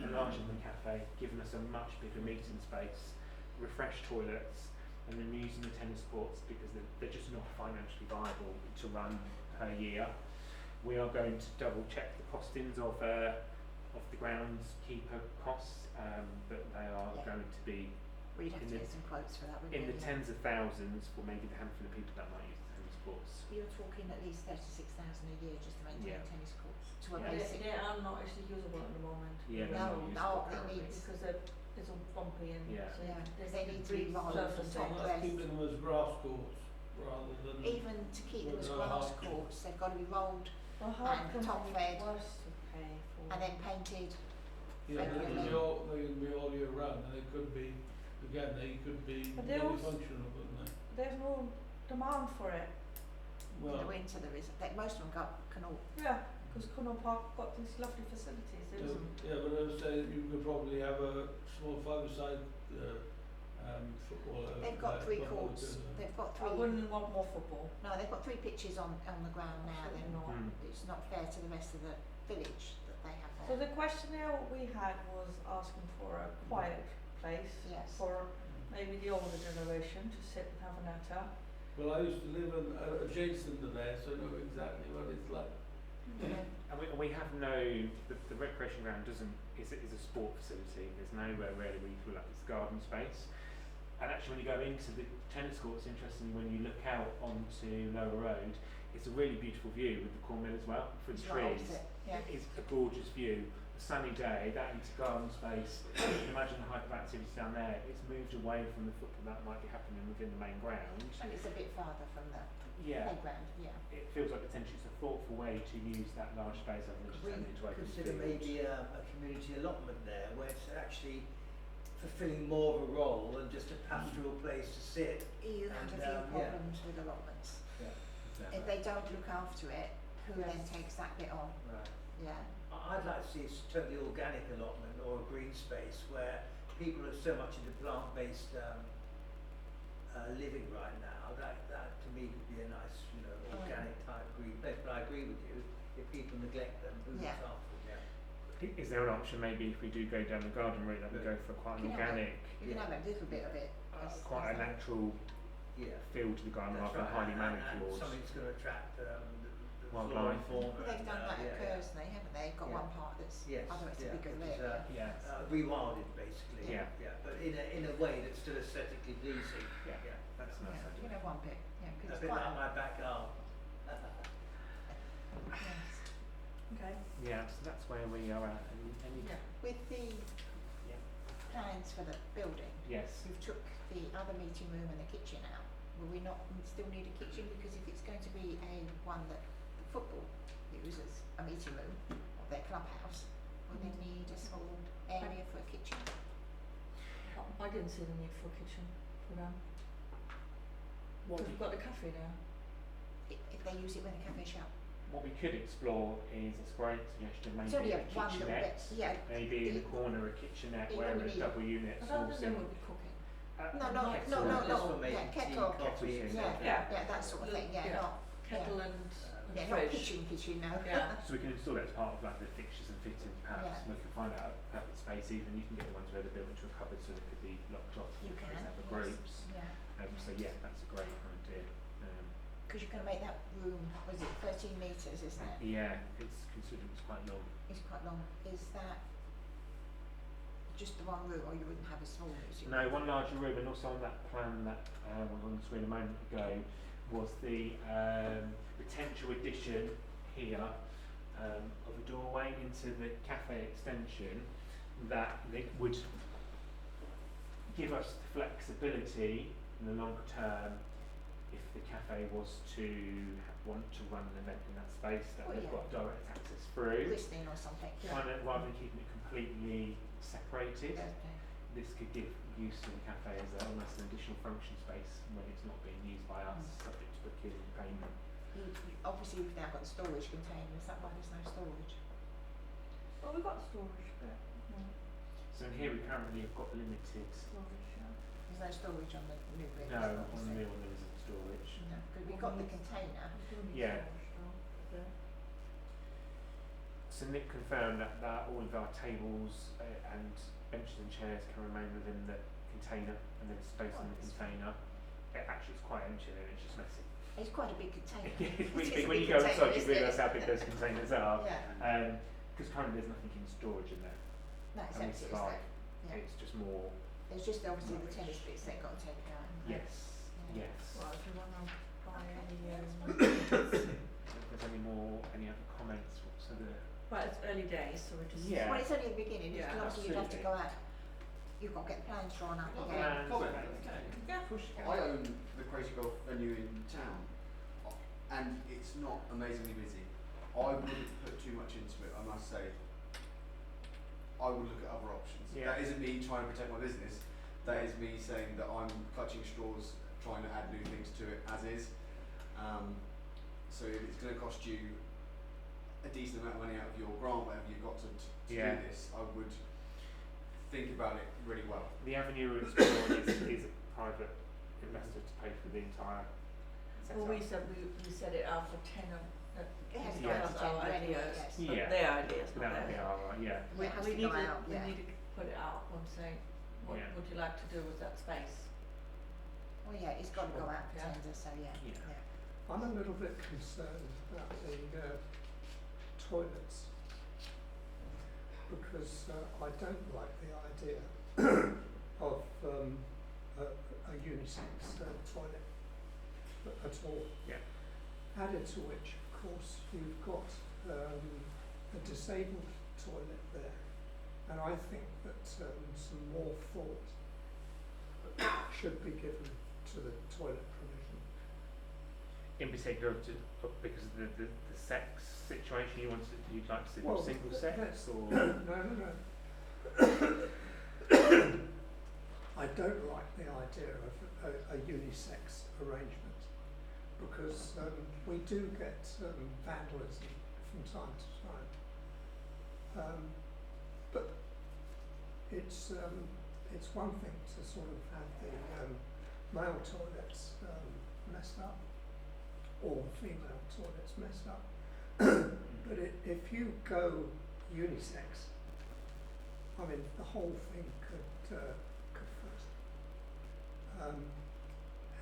Speaker 7: enlarging the cafe, giving us a much bigger meeting space, refreshed toilets, and then using the tennis courts because they're just not financially viable to run per year. We are going to double check the costings of the groundskeeper costs, but they are going to be
Speaker 1: We'd have to get some quotes for that, wouldn't
Speaker 7: in
Speaker 1: we?
Speaker 7: the tens of thousands for maybe the handful of people that might use the tennis courts.
Speaker 1: You're talking at least 36,000 a year just to maintain
Speaker 7: Yeah.
Speaker 1: tennis courts to a
Speaker 7: Yeah.
Speaker 1: basic.
Speaker 5: They are not actually usable at the moment.
Speaker 7: Yeah, they're
Speaker 1: No,
Speaker 7: not used
Speaker 1: no,
Speaker 7: for
Speaker 1: it
Speaker 7: currently.
Speaker 1: needs-
Speaker 5: Because it's all bumpy and
Speaker 7: Yeah.
Speaker 5: so
Speaker 1: Yeah, because they need to be rolled
Speaker 5: surface
Speaker 1: from
Speaker 5: things.
Speaker 1: top
Speaker 6: Let's
Speaker 1: rest.
Speaker 6: keep them as grass courts rather than.
Speaker 1: Even to keep them as
Speaker 6: Well,
Speaker 1: grass
Speaker 6: hard-
Speaker 1: courts, they've got to be rolled
Speaker 5: Well, how
Speaker 1: And
Speaker 5: can
Speaker 1: top
Speaker 5: it
Speaker 1: fed.
Speaker 5: be worse to pay for?
Speaker 1: and then painted.
Speaker 6: Yeah, they can
Speaker 1: regularly.
Speaker 6: be all year round, and they could be, again, they could be
Speaker 5: But they also-
Speaker 6: functional, couldn't they?
Speaker 5: There's no demand for it.
Speaker 1: In the
Speaker 6: Well,
Speaker 1: winter there is. Most of them can all.
Speaker 5: Yeah, because Connaught Park got these lovely facilities. There isn't.
Speaker 6: yeah, but I was saying you could probably have a small five-a-side football.
Speaker 1: They've got three
Speaker 6: football
Speaker 1: courts.
Speaker 6: couldn't they?
Speaker 1: They've got
Speaker 5: I
Speaker 1: three.
Speaker 5: wouldn't want more football.
Speaker 1: No, they've got 3 pitches on the ground now.
Speaker 5: Absolutely
Speaker 1: Then
Speaker 5: not.
Speaker 1: it's not fair to the rest of the village that they have
Speaker 5: So
Speaker 1: there.
Speaker 5: the questionnaire we had was asking for a quiet place
Speaker 1: Yes.
Speaker 5: for maybe the older generation to sit and have a natter.
Speaker 6: Well, I used to live adjacent to there, so I know exactly what it's like.
Speaker 1: Yeah.
Speaker 7: And we have the recreation ground is a sport facility. There's nowhere really where you feel like it's garden space. And actually when you go into the tennis courts, interestingly when you look out onto Lower Road, it's a really beautiful view with the cornmill as well, through the
Speaker 1: It's right
Speaker 7: trees.
Speaker 1: opposite. Yeah.
Speaker 7: It's a gorgeous view. A sunny day, that into garden space. You can imagine the hyper activity down there. It's moved away from the football that might be happening within the main ground.
Speaker 1: And it's a bit farther from the
Speaker 7: Yeah.
Speaker 1: playground. Yeah.
Speaker 7: It feels like potentially it's a thoughtful way to use that large space other than just
Speaker 9: Could
Speaker 7: turning
Speaker 9: we
Speaker 7: it into open
Speaker 9: consider
Speaker 7: field.
Speaker 9: maybe a community allotment there where it's actually fulfilling more of a role than just a pastoral place to sit?
Speaker 1: You have a
Speaker 9: And,
Speaker 1: few
Speaker 9: yeah.
Speaker 1: problems with allotments. If they don't look after it, who then takes that bit on?
Speaker 9: Right.
Speaker 1: Yeah.
Speaker 9: I'd like to see a totally organic allotment or a green space where people are so much into plant-based living right now. That to me could be a nice, organic type green place. But I agree with you. If people neglect them, who looks
Speaker 1: Yeah.
Speaker 9: after them? Yeah.
Speaker 7: Is there an option maybe if we do go down the garden route that we go for quite an
Speaker 1: You can have
Speaker 7: organic,
Speaker 1: You can have a little bit of it.
Speaker 7: quite a natural
Speaker 9: Yeah.
Speaker 7: feel to the garden
Speaker 9: That's
Speaker 7: rather than
Speaker 9: right,
Speaker 7: highly
Speaker 9: and
Speaker 7: manicured?
Speaker 9: something that's going to attract the
Speaker 7: Wildlife.
Speaker 9: fauna.
Speaker 1: Well, they've done that at
Speaker 9: yeah.
Speaker 1: Kearsley, haven't they? Got
Speaker 9: Yeah.
Speaker 1: one part that's,
Speaker 9: Yes,
Speaker 1: other it's
Speaker 9: yeah,
Speaker 1: a bigger
Speaker 9: which is,
Speaker 1: area.
Speaker 9: rewilded basically.
Speaker 7: Yeah.
Speaker 9: But in a way that's still aesthetically pleasing.
Speaker 7: Yeah.
Speaker 9: That's
Speaker 1: Yeah,
Speaker 9: nice.
Speaker 1: you know, one bit, yeah,
Speaker 9: A
Speaker 1: because it's
Speaker 9: bit
Speaker 1: quite
Speaker 9: like my back garden.
Speaker 1: yes.
Speaker 5: Okay.
Speaker 7: Yeah, so that's where we are at. Any
Speaker 1: Yeah. With the
Speaker 7: Yeah.
Speaker 1: plans for the building,
Speaker 7: Yes.
Speaker 1: we've took the other meeting room and the kitchen out. Will we not still need a kitchen? Because if it's going to be a one that the football uses, a meeting room of their clubhouse, will they need a small area for a kitchen?
Speaker 5: I didn't see the need for a kitchen for them. Because we've got the cafe now.
Speaker 1: If they use it when the cafe shut?
Speaker 7: What we could explore is, it's a great suggestion,
Speaker 1: It's only
Speaker 7: maybe a
Speaker 1: one little bit,
Speaker 7: kitchenette.
Speaker 1: yeah.
Speaker 7: Maybe in the corner a kitchenette
Speaker 1: it
Speaker 7: where
Speaker 1: only
Speaker 7: a
Speaker 1: need-
Speaker 7: double unit
Speaker 5: I don't
Speaker 7: small
Speaker 5: think they
Speaker 7: sink.
Speaker 5: will be cooking.
Speaker 9: Just for making
Speaker 1: yeah,
Speaker 9: tea,
Speaker 1: kettle,
Speaker 9: coffee,
Speaker 7: Kettle
Speaker 9: etc.
Speaker 7: sink.
Speaker 1: yeah, that sort of thing, yeah,
Speaker 5: Yeah.
Speaker 1: not,
Speaker 5: Kettle and
Speaker 1: yeah, not
Speaker 5: fridge.
Speaker 1: kitchen, no.
Speaker 5: Yeah.
Speaker 7: So we can install that as part of like the fixtures and fittings perhaps.
Speaker 1: Yeah.
Speaker 7: We can find out a perfect space, even you can get the ones where they're built into a cupboard so they could be locked off.
Speaker 1: You
Speaker 7: for
Speaker 1: can,
Speaker 7: example,
Speaker 1: yes.
Speaker 7: groups.
Speaker 1: Yeah,
Speaker 7: So yeah, that's a great idea.
Speaker 1: because you're going to make that room, was it 13 metres, isn't it?
Speaker 7: Yeah, it's considered it's quite long.
Speaker 1: It's quite long. Is that just the one room, or you wouldn't have a small museum?
Speaker 7: No, one larger room, and also on that plan that was on the screen a moment ago was the potential addition here of a doorway into the cafe extension that would give us the flexibility in the longer term if the cafe was to want to run an event in that space that
Speaker 1: Oh,
Speaker 7: they've
Speaker 1: yeah.
Speaker 7: got direct access through.
Speaker 1: Listening or something?
Speaker 7: Kind of, rather than keeping it completely separated,
Speaker 1: Okay.
Speaker 7: this could give use to the cafe as almost an additional function space when it's not being used by us, subject to booking and payment.
Speaker 1: Obviously, we've now got the storage container. Is that why there's no storage?
Speaker 5: Well, we've got storage, but no
Speaker 7: So in here we currently have got limited,
Speaker 5: storage, yeah.
Speaker 1: There's no storage on the new build.
Speaker 7: no, on the mill there isn't storage.
Speaker 1: No, because we've got the container.
Speaker 5: We do need
Speaker 7: Yeah.
Speaker 5: storage though, yeah.
Speaker 7: So Nick confirmed that all of our tables and benches and chairs can remain within the container and there's space in the container. Actually it's quite empty there, it's just messy.
Speaker 1: It's quite a big container.
Speaker 7: It's
Speaker 1: It
Speaker 7: really
Speaker 1: is
Speaker 7: big.
Speaker 1: a
Speaker 7: When
Speaker 1: big
Speaker 7: you go
Speaker 1: container,
Speaker 7: inside you
Speaker 1: isn't it?
Speaker 7: realise how big those containers are.
Speaker 1: Yeah.
Speaker 7: Because currently there's nothing in storage in there.
Speaker 1: No, it's
Speaker 7: and
Speaker 1: empty,
Speaker 7: it's
Speaker 1: isn't
Speaker 7: like,
Speaker 1: it? Yeah.
Speaker 7: it's just more,
Speaker 1: It's just obviously the tennis bits they've got to take out.
Speaker 7: yes,
Speaker 1: Yeah.
Speaker 7: yes.
Speaker 5: Well, if you want to buy any,
Speaker 7: If there's any other comments, what's the,
Speaker 5: well, it's early days, so we're just.
Speaker 7: Yeah.
Speaker 1: Well, it's only the beginning,
Speaker 5: Yeah,
Speaker 1: because obviously you'd have to
Speaker 7: absolutely.
Speaker 1: go out. You've got to get the plans drawn up
Speaker 4: Well,
Speaker 1: again.
Speaker 4: comment.
Speaker 5: Yeah.
Speaker 7: push it.
Speaker 4: I own the Crazy Golf venue in town, and it's not amazingly busy. I wouldn't put too much into it, I must say. I would look at other options.
Speaker 7: Yeah.
Speaker 4: That isn't me trying to protect my business. That is me saying that I'm clutching straws, trying to add new things to it as is. So if it's going to cost you a decent amount of money out of your grant, whatever you've got to
Speaker 7: Yeah.
Speaker 4: do this, I would think about it really well.
Speaker 7: The avenue we're exploring is a private investor to pay for the entire setup.
Speaker 5: Well, we said it out for 10 of,
Speaker 1: It has to
Speaker 7: Yeah.
Speaker 1: go out to
Speaker 5: our
Speaker 1: tender anyway,
Speaker 5: ideas,
Speaker 1: yes.
Speaker 5: but
Speaker 7: Yeah.
Speaker 5: their ideas, not
Speaker 7: That would be
Speaker 5: theirs.
Speaker 7: our, yeah.
Speaker 1: Well, it has
Speaker 5: We
Speaker 1: to
Speaker 5: need
Speaker 1: go out,
Speaker 5: we
Speaker 1: yeah.
Speaker 5: need to put it out and say, what
Speaker 7: Yeah.
Speaker 5: would you like to do with that space?
Speaker 1: Well, yeah, it's got to go out to
Speaker 5: Yeah.
Speaker 1: tender, so yeah.
Speaker 7: Yeah.
Speaker 10: I'm a little bit concerned about the toilets because I don't like the idea of a unisex toilet at all.
Speaker 7: Yeah.
Speaker 10: Added to which, of course, you've got a disabled toilet there, and I think that some more thought should be given to the toilet provision.
Speaker 7: In particular, because of the sex situation, you'd like to see
Speaker 10: Well,
Speaker 7: single sex
Speaker 10: that's-
Speaker 7: or
Speaker 10: No. I don't like the idea of a unisex arrangement because we do get vandalism from time to time. But it's one thing to sort of have the male toilets messed up or the female toilets messed up. But if you go unisex, I mean, the whole thing could first.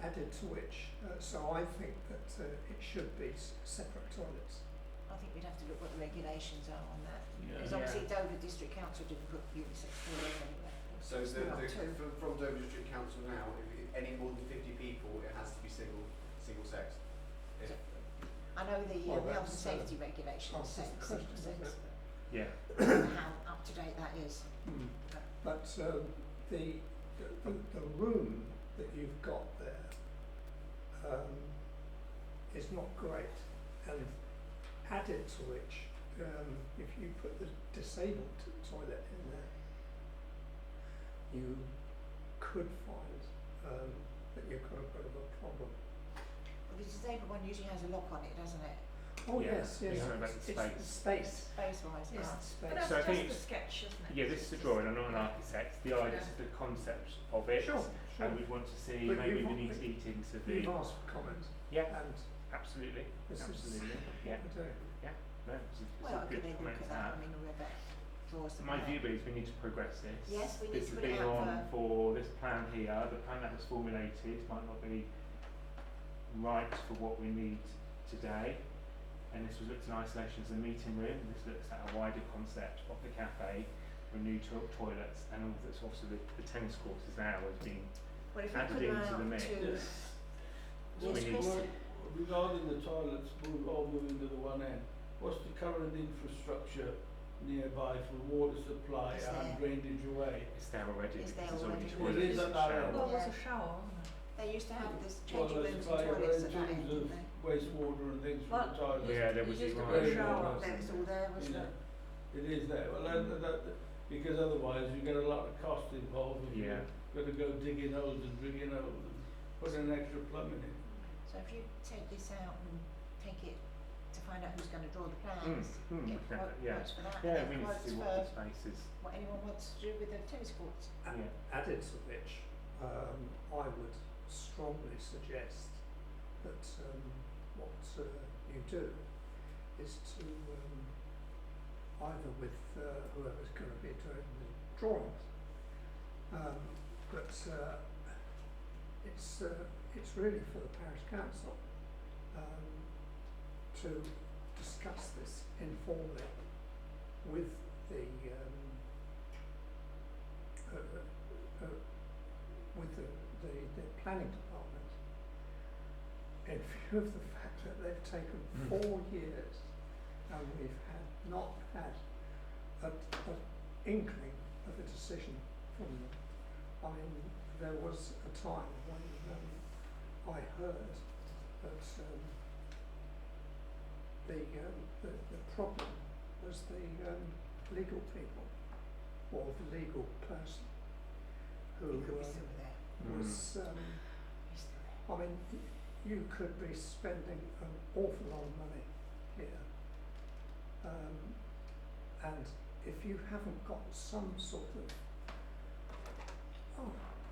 Speaker 10: added to which, so I think that it should be separate toilets.
Speaker 1: I think we'd have to look what the regulations are on that.
Speaker 6: Yeah.
Speaker 1: Because obviously Dover District Council didn't put unisex toilets anywhere.
Speaker 4: So
Speaker 1: There are two.
Speaker 4: from Dover District Council now, if any more than 50 people, it has to be single sex. If,
Speaker 1: I know the
Speaker 10: Well,
Speaker 1: health and
Speaker 10: that's,
Speaker 1: safety regulations
Speaker 10: answers
Speaker 1: say
Speaker 10: the
Speaker 1: single
Speaker 10: question,
Speaker 1: sex.
Speaker 10: doesn't it?
Speaker 7: Yeah.
Speaker 1: I don't know how up to date that is.
Speaker 10: But the room that you've got there is not great, and added to which, if you put the disabled toilet in there, you could find that you've got a bit of a problem.
Speaker 1: Well, the disabled one usually has a lock on it, doesn't it?
Speaker 10: Oh
Speaker 7: Yeah,
Speaker 10: yes,
Speaker 7: we
Speaker 10: yes.
Speaker 7: talking about the
Speaker 10: It's
Speaker 7: space.
Speaker 10: the space.
Speaker 1: Space-wise,
Speaker 10: It's
Speaker 1: yeah.
Speaker 10: the space.
Speaker 5: But that's
Speaker 7: So I think
Speaker 5: just the sketch, isn't it?
Speaker 7: Yeah, this is a drawing. I'm not an architect. The idea is the concept of it,
Speaker 10: Sure, sure.
Speaker 7: and we'd want to see
Speaker 10: But
Speaker 7: maybe
Speaker 10: you've
Speaker 7: we need
Speaker 10: al-
Speaker 7: to eat into
Speaker 10: You've
Speaker 7: the.
Speaker 10: asked for comment,
Speaker 7: Yeah,
Speaker 10: and
Speaker 7: absolutely,
Speaker 10: this
Speaker 7: absolutely.
Speaker 10: is
Speaker 7: Yeah,
Speaker 10: what we're doing.
Speaker 7: no, it's
Speaker 1: Well,
Speaker 7: a good
Speaker 1: could they look
Speaker 7: comment
Speaker 1: at
Speaker 7: to
Speaker 1: that?
Speaker 7: have.
Speaker 1: I mean, River draws them
Speaker 7: My
Speaker 1: out.
Speaker 7: view is we need to progress this.
Speaker 1: Yes, we need
Speaker 7: This
Speaker 1: to
Speaker 7: has
Speaker 1: put it
Speaker 7: been
Speaker 1: out
Speaker 7: on for this plan here. The plan that was formulated might not be right for what we need today. And this was looked in isolation as a meeting room. This looks at a wider concept of the cafe, with new toilets, and also the tennis courts is now has been
Speaker 1: Well, if we
Speaker 7: added
Speaker 1: put them
Speaker 7: into
Speaker 1: out
Speaker 7: the mix.
Speaker 1: to,
Speaker 6: Yes.
Speaker 1: yes,
Speaker 7: we need
Speaker 1: Chris,
Speaker 7: to-
Speaker 6: Regarding the toilets, moving to the one end, what's the current infrastructure nearby for water supply
Speaker 1: It's
Speaker 6: and
Speaker 1: there.
Speaker 6: drainage away?
Speaker 7: It's there already
Speaker 1: It's
Speaker 7: because
Speaker 1: there
Speaker 7: there's already
Speaker 1: already.
Speaker 6: It is
Speaker 7: toilets
Speaker 6: at
Speaker 7: and
Speaker 6: that
Speaker 7: showers.
Speaker 6: end.
Speaker 5: Well, there's
Speaker 1: Yeah.
Speaker 5: a shower, isn't there?
Speaker 1: they used to have this
Speaker 6: Well,
Speaker 1: changing
Speaker 6: there's
Speaker 1: rooms and
Speaker 6: supply
Speaker 1: toilets at that
Speaker 6: ranges
Speaker 1: end,
Speaker 6: of
Speaker 1: didn't they?
Speaker 6: wastewater and things from
Speaker 5: Well,
Speaker 6: the toilets.
Speaker 7: Yeah, there was
Speaker 5: You used to
Speaker 7: right.
Speaker 5: put a shower.
Speaker 1: There was all there, wasn't
Speaker 6: Yeah.
Speaker 1: it?
Speaker 6: It is there, well, because otherwise you get a lot of cost involved if
Speaker 7: Yeah.
Speaker 6: you've got to go digging holes and digging holes and put an extra plumbing in.
Speaker 1: So if you take this out and take it to find out who's going to draw the
Speaker 7: Mm,
Speaker 1: plans, get
Speaker 7: yeah.
Speaker 1: quotes for that,
Speaker 7: Yeah,
Speaker 1: get
Speaker 7: we need to
Speaker 1: quotes
Speaker 7: see
Speaker 1: for
Speaker 7: what the space is.
Speaker 1: what anyone wants to do with the tennis courts.
Speaker 7: Yeah.
Speaker 10: Added to which, I would strongly suggest that what you do is to either with whoever's going to be doing the drawings, but it's really for the parish council to discuss this informally with the planning department, in view of the fact that they've taken 4 years and we've not had an inkling of a decision from them. I mean, there was a time when I heard that the problem was the legal people, or the legal person who
Speaker 1: It could be still there.
Speaker 10: was,
Speaker 1: It's still there.
Speaker 10: I mean, you could be spending an awful lot of money here, and if you haven't got some sort of, I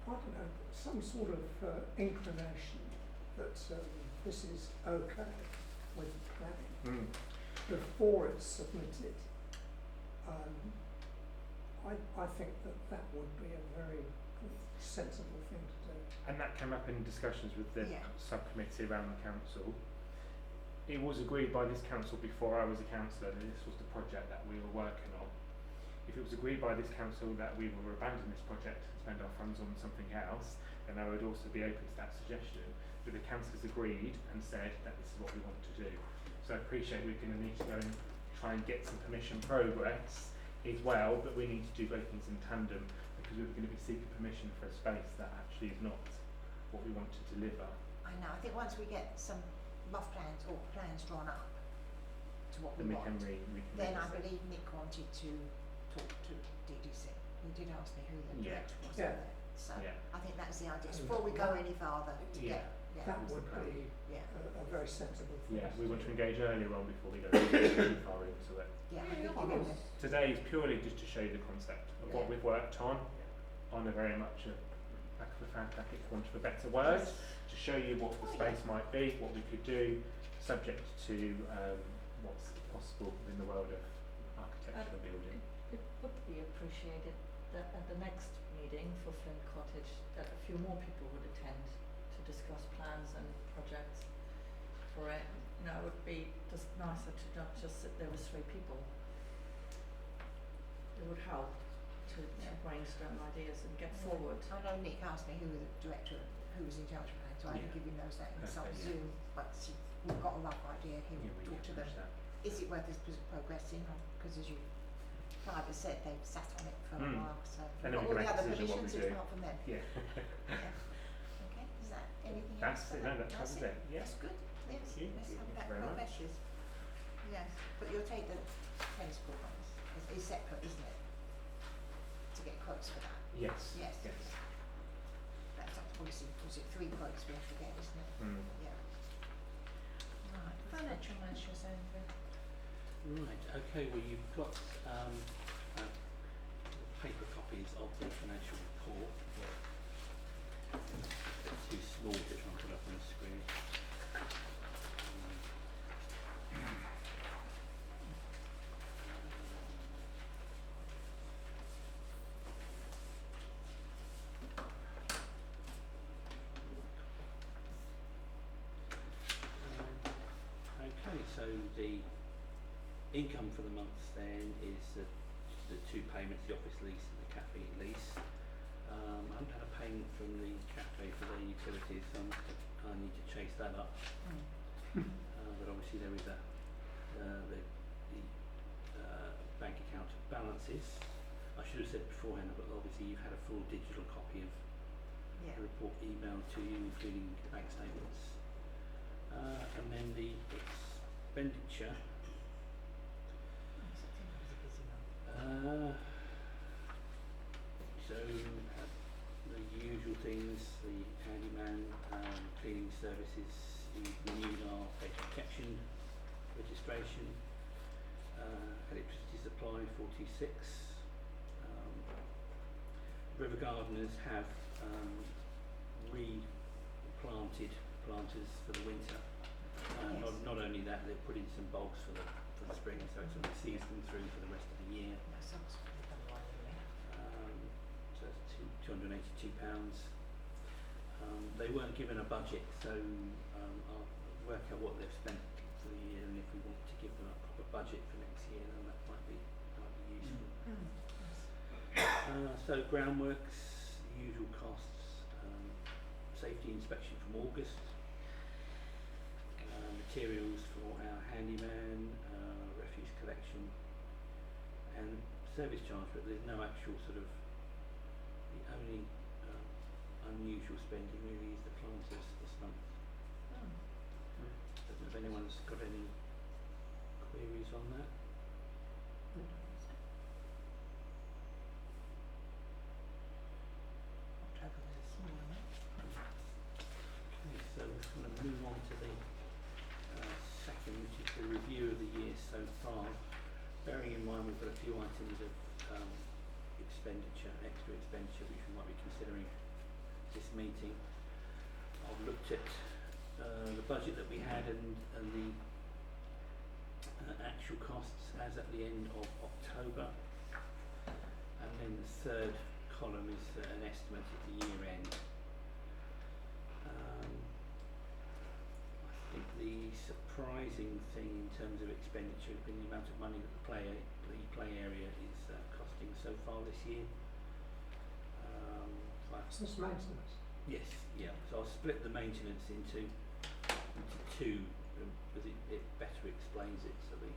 Speaker 10: don't know, some sort of inclination that this is okay with planning before it's submitted, I think that would be a very sensible thing to do.
Speaker 7: And that came up in discussions with the
Speaker 1: Yeah.
Speaker 7: subcommittee around the council. It was agreed by this council before I was a councillor that this was the project that we were working on. If it was agreed by this council that we were abandon this project and spend our funds on something else, then I would also be open to that suggestion. But the councillors agreed and said that this is what we want to do. So I appreciate we're going to need to go and try and get some permission progress as well, but we need to do both things in tandem because we're going to be seeking permission for a space that actually is not what we want to deliver.
Speaker 1: I know, I think once we get some rough plans or plans drawn up to what
Speaker 7: Then
Speaker 1: we
Speaker 7: we can
Speaker 1: want, then I
Speaker 7: revisit.
Speaker 1: believe Nick wanted to talk to DDC. He did ask me who the
Speaker 7: Yeah.
Speaker 1: director was
Speaker 10: Yeah.
Speaker 1: on there. So
Speaker 7: Yeah.
Speaker 1: I think that's the idea. It's
Speaker 10: And
Speaker 1: before we go
Speaker 10: that-
Speaker 1: any farther to
Speaker 7: Yeah.
Speaker 1: get,
Speaker 10: That
Speaker 1: who's
Speaker 10: would
Speaker 1: the plan.
Speaker 10: be
Speaker 1: Yeah,
Speaker 10: a very sensible thing.
Speaker 7: Yeah,
Speaker 10: to
Speaker 7: we want to
Speaker 10: do.
Speaker 7: engage earlier on before we go too far into it.
Speaker 1: yeah, I
Speaker 5: Yeah,
Speaker 1: think
Speaker 5: yeah,
Speaker 1: you're
Speaker 5: of
Speaker 1: gonna,
Speaker 7: Today is purely just to show you the concept of what
Speaker 1: Yeah.
Speaker 7: we've worked on a very much a lack of a fantastic, for want of a better word, to show you what the
Speaker 1: Oh,
Speaker 7: space might be, what we could do, subject to what's possible in the world of architecture and building.
Speaker 5: It would be appreciated that at the next meeting for Flint Cottage, that a few more people would attend to discuss plans and projects for it. You know, it would be just nicer to not just sit there with 3 people. It would help to brainstorm ideas and get forward.
Speaker 1: I know Nick asked me who was the director, who was in charge of planning, so I can
Speaker 2: Yeah.
Speaker 1: give him those names on
Speaker 7: Okay, yeah.
Speaker 1: Zoom, but we've got a rough idea, he
Speaker 7: Yeah,
Speaker 1: will
Speaker 7: we
Speaker 1: talk to
Speaker 7: can
Speaker 1: them.
Speaker 7: push that.
Speaker 1: Is it worth us progressing on, because as you Clive has said, they've sat on it for a
Speaker 7: Mm.
Speaker 1: while, so
Speaker 7: And then
Speaker 1: we've
Speaker 7: we
Speaker 1: got all
Speaker 7: can
Speaker 1: the
Speaker 7: make a
Speaker 1: other
Speaker 7: decision what we
Speaker 1: permissions
Speaker 7: do.
Speaker 1: apart from them.
Speaker 7: Yeah.
Speaker 1: Yeah. Okay, is that anything else?
Speaker 7: That's
Speaker 1: for
Speaker 7: it, no, that covers it, yeah.
Speaker 1: That's good, yes,
Speaker 7: Thank you.
Speaker 1: let's have
Speaker 7: Thank
Speaker 1: that
Speaker 7: you very much.
Speaker 1: progresses. Yes, but you'll take the tennis court ones, it's separate, isn't it? To get quotes for that,
Speaker 7: Yes.
Speaker 1: Yes.
Speaker 7: Yes.
Speaker 1: that's up to policy, was it 3 quotes we have to get, isn't it?
Speaker 7: Mm.
Speaker 1: Yeah. Right, furniture measures over.
Speaker 2: Right, okay, well you've got paper copies of the financial report. They're too small to try and put up on the screen. Okay, so the income for the month then is the 2 payments, the office lease and the cafe lease. I haven't had a payment from the cafe for their utilities, so I need to chase that up. But obviously there is the bank account balances. I should have said beforehand, but obviously you've had a full digital copy of
Speaker 1: Yeah.
Speaker 2: the report emailed to you, including the bank statements. And then the expenditure.
Speaker 1: September was a busy month.
Speaker 2: So the usual things, the handyman, cleaning services, we renewed our data protection registration, electricity supply 46. River gardeners have replanted planters for the winter.
Speaker 1: Yes.
Speaker 2: Not only that, they've put in some bulbs for the spring, so it sort of sees them through for the rest of the year.
Speaker 1: That sounds pretty done well, anyway.
Speaker 2: So that's £282. They weren't given a budget, so I'll work out what they've spent for the year, and if we want to give them a proper budget for next year, then that might be useful. So groundworks, usual costs, safety inspection from August, materials for our handyman, refuse collection, and service charge, but there's no actual sort of, the only unusual spending really is the planters this month. Don't know if anyone's got any queries on that.
Speaker 1: October was a small amount.
Speaker 2: Okay, so we're just going to move on to the second, which is the review of the year so far. Bearing in mind we've got a few items of expenditure, extra expenditure, which we might be considering this meeting. I've looked at the budget that we had and the actual costs as at the end of October. And then the third column is an estimate at the year end. I think the surprising thing in terms of expenditure has been the amount of money that the play area is costing so far this year.
Speaker 10: It's just maintenance.
Speaker 2: Yes, yeah. So I'll split the maintenance into 2 because it better explains it. So the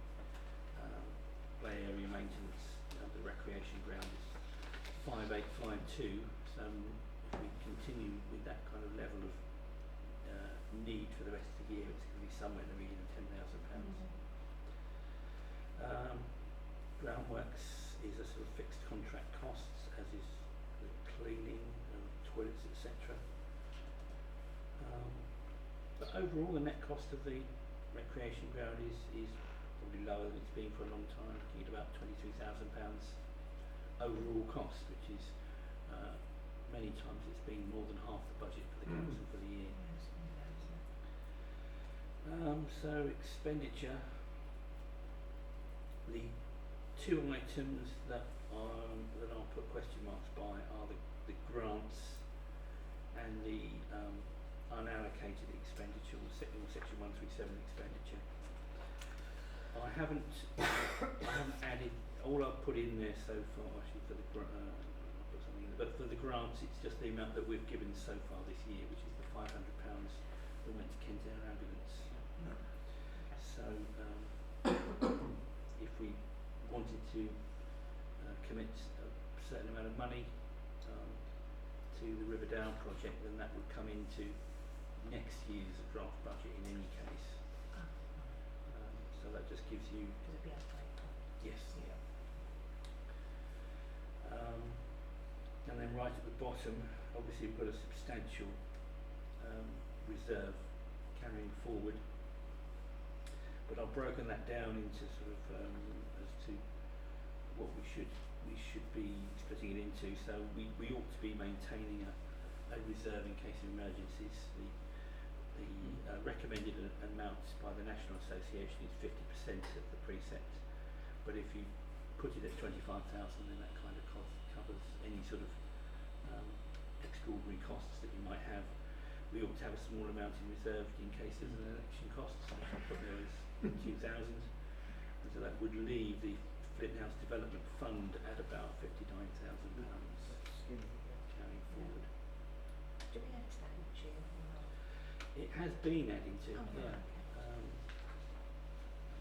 Speaker 2: play area maintenance, the recreation ground is 5852. So if we continue with that kind of level of need for the rest of the year, it's going to be somewhere in the region of £10,000. Groundworks is a sort of fixed contract costs, as is the cleaning, toilets, etc. But overall, the net cost of the recreation ground is probably lower than it's been for a long time, looking at about £23,000 overall cost, which is many times it's been more than half the budget for the council for the year. So expenditure, the 2 items that I'll put question marks by are the grants and the unallocated expenditure or section 137 expenditure. I haven't added, all I've put in there so far actually for the I'll put something in, but for the grants it's just the amount that we've given so far this year, which is the £500 that went to Kentair Ambulance. So if we wanted to commit a certain amount of money to the Riverdale project, then that would come into next year's draft budget in any case. So that just gives you,
Speaker 1: Because it'd be outside.
Speaker 2: yes. And then right at the bottom, obviously we've got a substantial reserve carrying forward, but I've broken that down into sort of as to what we should be splitting it into. So we ought to be maintaining a reserve in case of emergencies. The recommended amount by the National Association is 50% of the precept, but if you put it at 25,000, then that kind of covers any sort of extraordinary costs that you might have. We ought to have a small amount in reserve in case there's an election cost, which I put there as 2,000, and so that would leave the Flint House Development Fund at about £59,000 carrying forward.
Speaker 1: Do we add to that each year or not?
Speaker 2: It has been adding to,
Speaker 1: Oh,
Speaker 2: yeah.
Speaker 1: right, okay.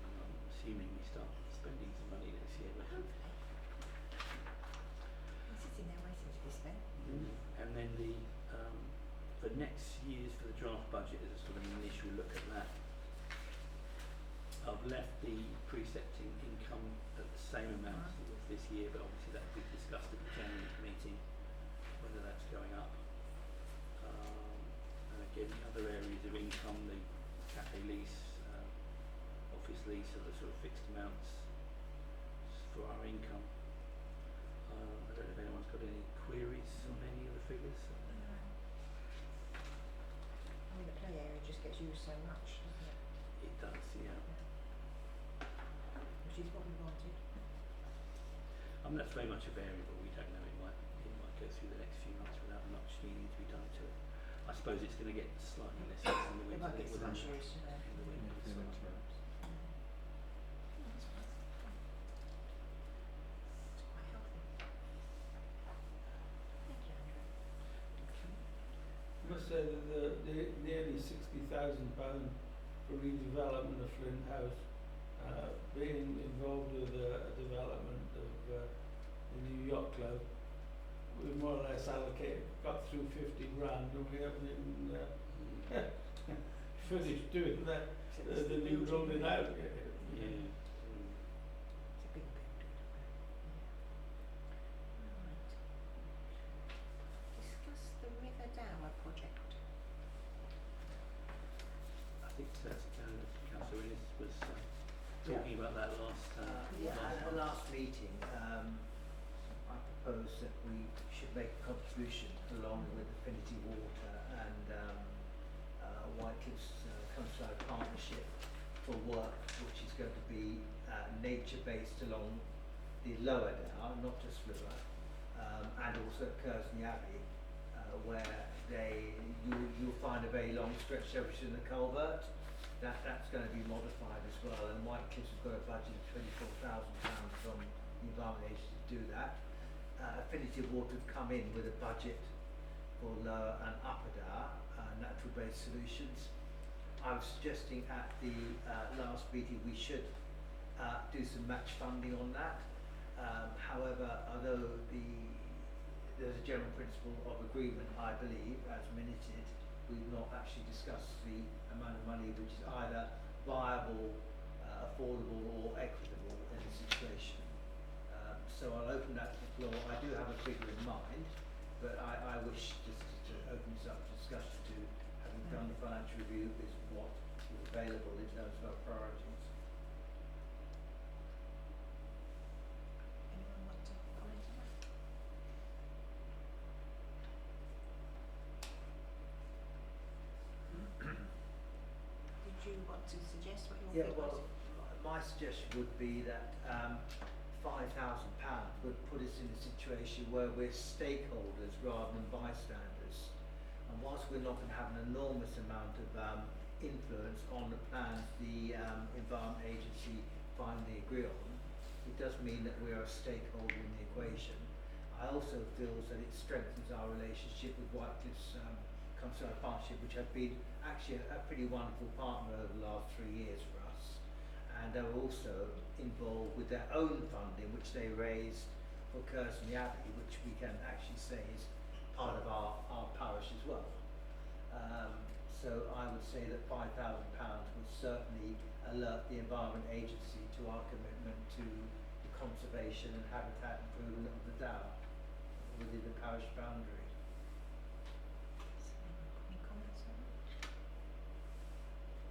Speaker 2: I'm assuming we start spending some money this year. But
Speaker 1: Hopefully. It's sitting there waiting to be spent.
Speaker 2: And then for next year's, for the draft budget, as a sort of an initial look at that, I've left the precepting income at the same amount as it was this year, but obviously that will be discussed at the January meeting, whether that's going up. And again, the other areas of income, the cafe lease, office lease are the sort of fixed amounts for our income. I don't know if anyone's got any queries on any of the figures.
Speaker 1: I mean, the play area just gets used so much, doesn't it?
Speaker 2: It does, yeah.
Speaker 1: Which is what we wanted.
Speaker 2: That's very much a variable. We don't know. It might go through the next few months without much needing to be done to it. I suppose it's going to get slightly less in the
Speaker 1: It
Speaker 2: winter.
Speaker 1: won't get so much
Speaker 2: in
Speaker 1: use, you know.
Speaker 2: the winter as well.
Speaker 1: That's fine. It's quite healthy. Thank you, Andrew.
Speaker 6: I must say that the nearly £60,000 for redevelopment of Flint House, being involved with a development of the new yacht club, we more or less got through 50 grand and we haven't even finished doing the new building out yet.
Speaker 2: Yeah.
Speaker 1: It's a big building. Right. Discuss the River Dower project.
Speaker 2: I think Councillor Innes was talking about that last.
Speaker 9: At the last meeting, I proposed that we should make a contribution along with Affinity Water and Whitecliffe's Countryside Partnership for work which is going to be nature-based along the lower Dower, not just river, and also at Curzon Abbey, where you'll find a very long stretch over to the culvert. That's going to be modified as well, and Whitecliffe's have got a budget of £24,000 from the Environment Agency to do that. Affinity Water have come in with a budget for lower and upper Dower, natural-based solutions. I was suggesting at the last meeting we should do some match funding on that. However, although there's a general principle of agreement, I believe, as minuted, we've not actually discussed the amount of money which is either viable, affordable or equitable in the situation. So I'll open that to the floor. I do have a figure in mind, but I wish just to open this up to discussion to, having done the financial review, is what is available in terms of our priorities.
Speaker 1: Anyone want to comment on that? Did you want to suggest what your
Speaker 9: Yeah,
Speaker 1: figure
Speaker 9: well,
Speaker 1: was?
Speaker 9: my suggestion would be that £5,000 would put us in a situation where we're stakeholders rather than bystanders. And whilst we're not going to have an enormous amount of influence on the plans the Environment Agency finally agree on, it does mean that we are a stakeholder in the equation. I also feel that it strengthens our relationship with Whitecliffe's Council Partnership, which have been actually a pretty wonderful partner over the last 3 years for us, and are also involved with their own funding, which they raised for Curzon Abbey, which we can actually say is part of our parish as well. So I would say that £5,000 would certainly alert the Environment Agency to our commitment to the conservation and habitat improvement of the Dow within the parish boundary.
Speaker 1: Any comments on that?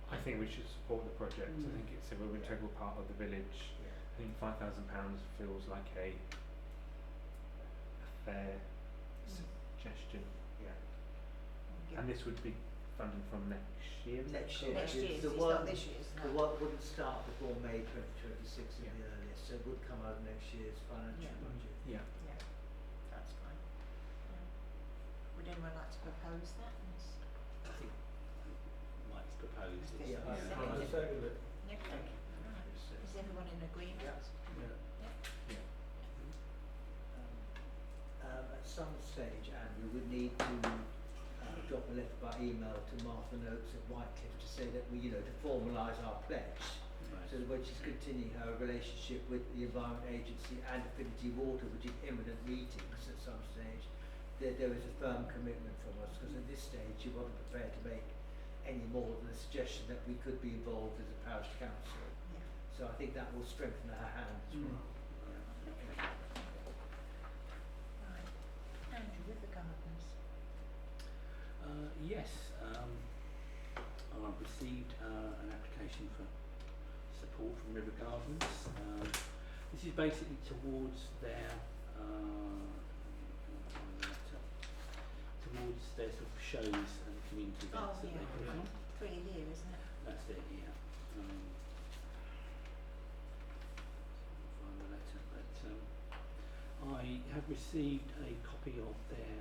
Speaker 7: I think we should support the project. I think it's an integral part of the village.
Speaker 9: Yeah.
Speaker 7: I think £5,000 feels like a fair suggestion.
Speaker 9: Yeah.
Speaker 7: And this would be funded from next year? is that
Speaker 9: Next
Speaker 7: correct?
Speaker 1: Next year's,
Speaker 9: The
Speaker 1: it's
Speaker 9: work-
Speaker 1: not this year's,
Speaker 9: The
Speaker 1: no.
Speaker 9: work wouldn't start before May 2026 at
Speaker 7: Yeah.
Speaker 9: the earliest, so it would come out of next year's financial
Speaker 1: Yeah.
Speaker 9: budget.
Speaker 7: Yeah.
Speaker 1: Yeah, that's fine. Yeah. Would anyone like to propose that?
Speaker 2: I think Mike's proposed it.
Speaker 9: Yeah.
Speaker 6: I second it.
Speaker 1: Yeah, okay. Right. Is everyone in agreement?
Speaker 6: Yeah.
Speaker 9: At some stage, Andrew, we need to drop a letter by email to Martha Noakes at Whitecliffe to say that we, to formalise our pledge,
Speaker 2: Right.
Speaker 9: so that when she's continuing her relationship with the Environment Agency and Affinity Water, which is imminent meetings at some stage, there is a firm commitment from us, because at this stage she wasn't prepared to make any more than a suggestion that we could be involved as a parish council.
Speaker 1: Yeah.
Speaker 9: So I think that will strengthen her hand as well.
Speaker 1: Right. Andrew, with the gardens.
Speaker 2: Yes, I've received an application for support from River Gardens. This is basically towards their towards their sort of shows and community events that they put on.
Speaker 1: £3 a year, isn't it?
Speaker 2: That's it, yeah. Find the letter, but I have received a copy of their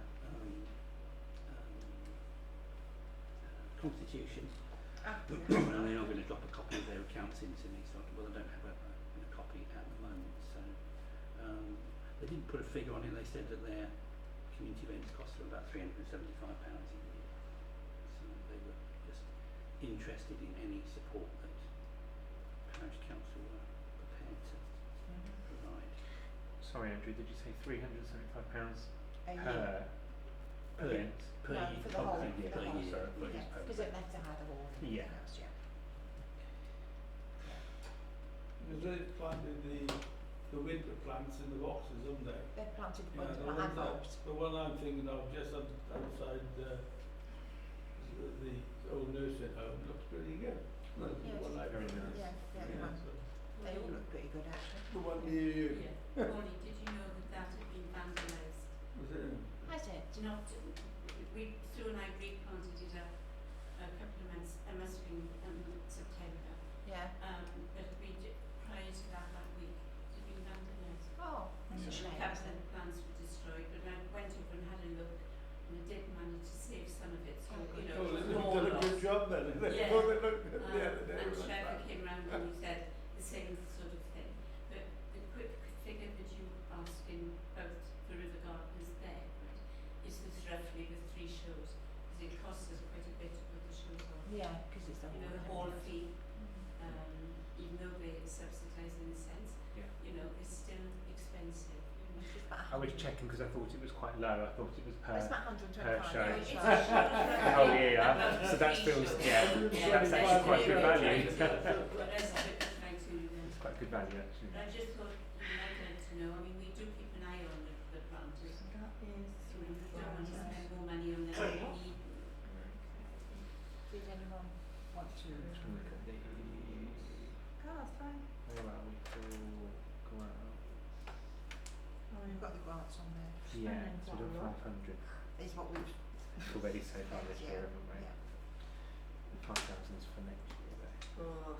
Speaker 2: constitution, and they are going to drop a copy of their accounts into me. So, well, I don't have a copy at the moment. So they didn't put a figure on it. They said that their community events cost them about £375 a year. So they were just interested in any support that parish council were prepared to provide.
Speaker 7: Sorry, Andrew, did you say £375
Speaker 1: A year.
Speaker 7: per event?
Speaker 2: Per
Speaker 1: No,
Speaker 2: year.
Speaker 1: for the whole,
Speaker 2: per year.
Speaker 1: for the whole.
Speaker 7: Sorry, but
Speaker 1: Yeah,
Speaker 7: it's per
Speaker 1: because
Speaker 7: event.
Speaker 1: they have to hire the hall and everything
Speaker 7: Yeah.
Speaker 1: else, yeah.
Speaker 6: Because they've planted the winter plants in the boxes, haven't they?
Speaker 1: They've planted
Speaker 6: Yeah,
Speaker 1: winter
Speaker 6: the
Speaker 1: and
Speaker 6: ones that-
Speaker 1: bulbs.
Speaker 6: The one I'm thinking of just outside the old nursing home looks pretty good. That's the
Speaker 1: Yes.
Speaker 6: one I-
Speaker 7: Very nice.
Speaker 1: Yeah, yeah,
Speaker 6: Yeah,
Speaker 1: so
Speaker 6: so-
Speaker 1: they all look pretty good actually.
Speaker 6: The one near you.
Speaker 8: Yeah. Molly, did you know that that had been vandalised?
Speaker 6: Was it?
Speaker 1: I said,
Speaker 8: Do you know, Sue and I replanted it a couple of months, it must have been September.
Speaker 1: yeah.
Speaker 8: But prior to that week, it had been vandalised.
Speaker 1: Oh, that's a
Speaker 8: So
Speaker 1: shame.
Speaker 8: the cabinet plants were destroyed, but I went over and had a look, and I did manage to save some of it, so,
Speaker 1: Oh, good.
Speaker 6: Oh,
Speaker 8: it was
Speaker 6: they've
Speaker 8: more
Speaker 6: done a good
Speaker 8: lost.
Speaker 6: job then.
Speaker 8: Yeah.
Speaker 6: Oh, they looked good the other day.
Speaker 8: And
Speaker 6: like
Speaker 8: Trevor
Speaker 6: that.
Speaker 8: came round and he said the same sort of thing. But the quick figure that you asked in both the River Gardens there, right, is this roughly the 3 shows, because it costs us quite a bit to put the shows on.
Speaker 1: Yeah, because it's the
Speaker 8: You know, the hall fee, even though they subsidise in a sense,
Speaker 7: Yeah.
Speaker 8: it's still expensive.
Speaker 1: It's about
Speaker 7: I was checking because I thought it was quite low. I thought it was per.
Speaker 1: It's about £125
Speaker 7: show.
Speaker 1: a
Speaker 8: It's
Speaker 1: show.
Speaker 8: a show of
Speaker 7: The whole
Speaker 8: roughly
Speaker 7: year,
Speaker 8: about
Speaker 7: so that
Speaker 8: 3
Speaker 7: feels
Speaker 8: shows.
Speaker 7: yeah, that's actually quite good value.
Speaker 8: The rest of it is trying to
Speaker 7: It's quite good value actually.
Speaker 8: But I just thought you might like to know, I mean, we do keep an eye on the planters.
Speaker 5: That is
Speaker 8: So we don't want to spend more money on them than we need.
Speaker 1: Did anyone want to?
Speaker 7: Let's look at these.
Speaker 1: Oh, that's fine.
Speaker 7: Where are we? Go out.
Speaker 1: Oh, we've got the grants on there.
Speaker 7: Yeah,
Speaker 5: Spending
Speaker 7: so
Speaker 5: quite
Speaker 7: we've
Speaker 5: a
Speaker 7: done
Speaker 5: lot.
Speaker 7: 500
Speaker 1: Is what we've.
Speaker 7: already so far this
Speaker 1: yeah,
Speaker 7: year, haven't we?
Speaker 1: yeah.
Speaker 7: And 5,000 is for next year though.
Speaker 1: Oh.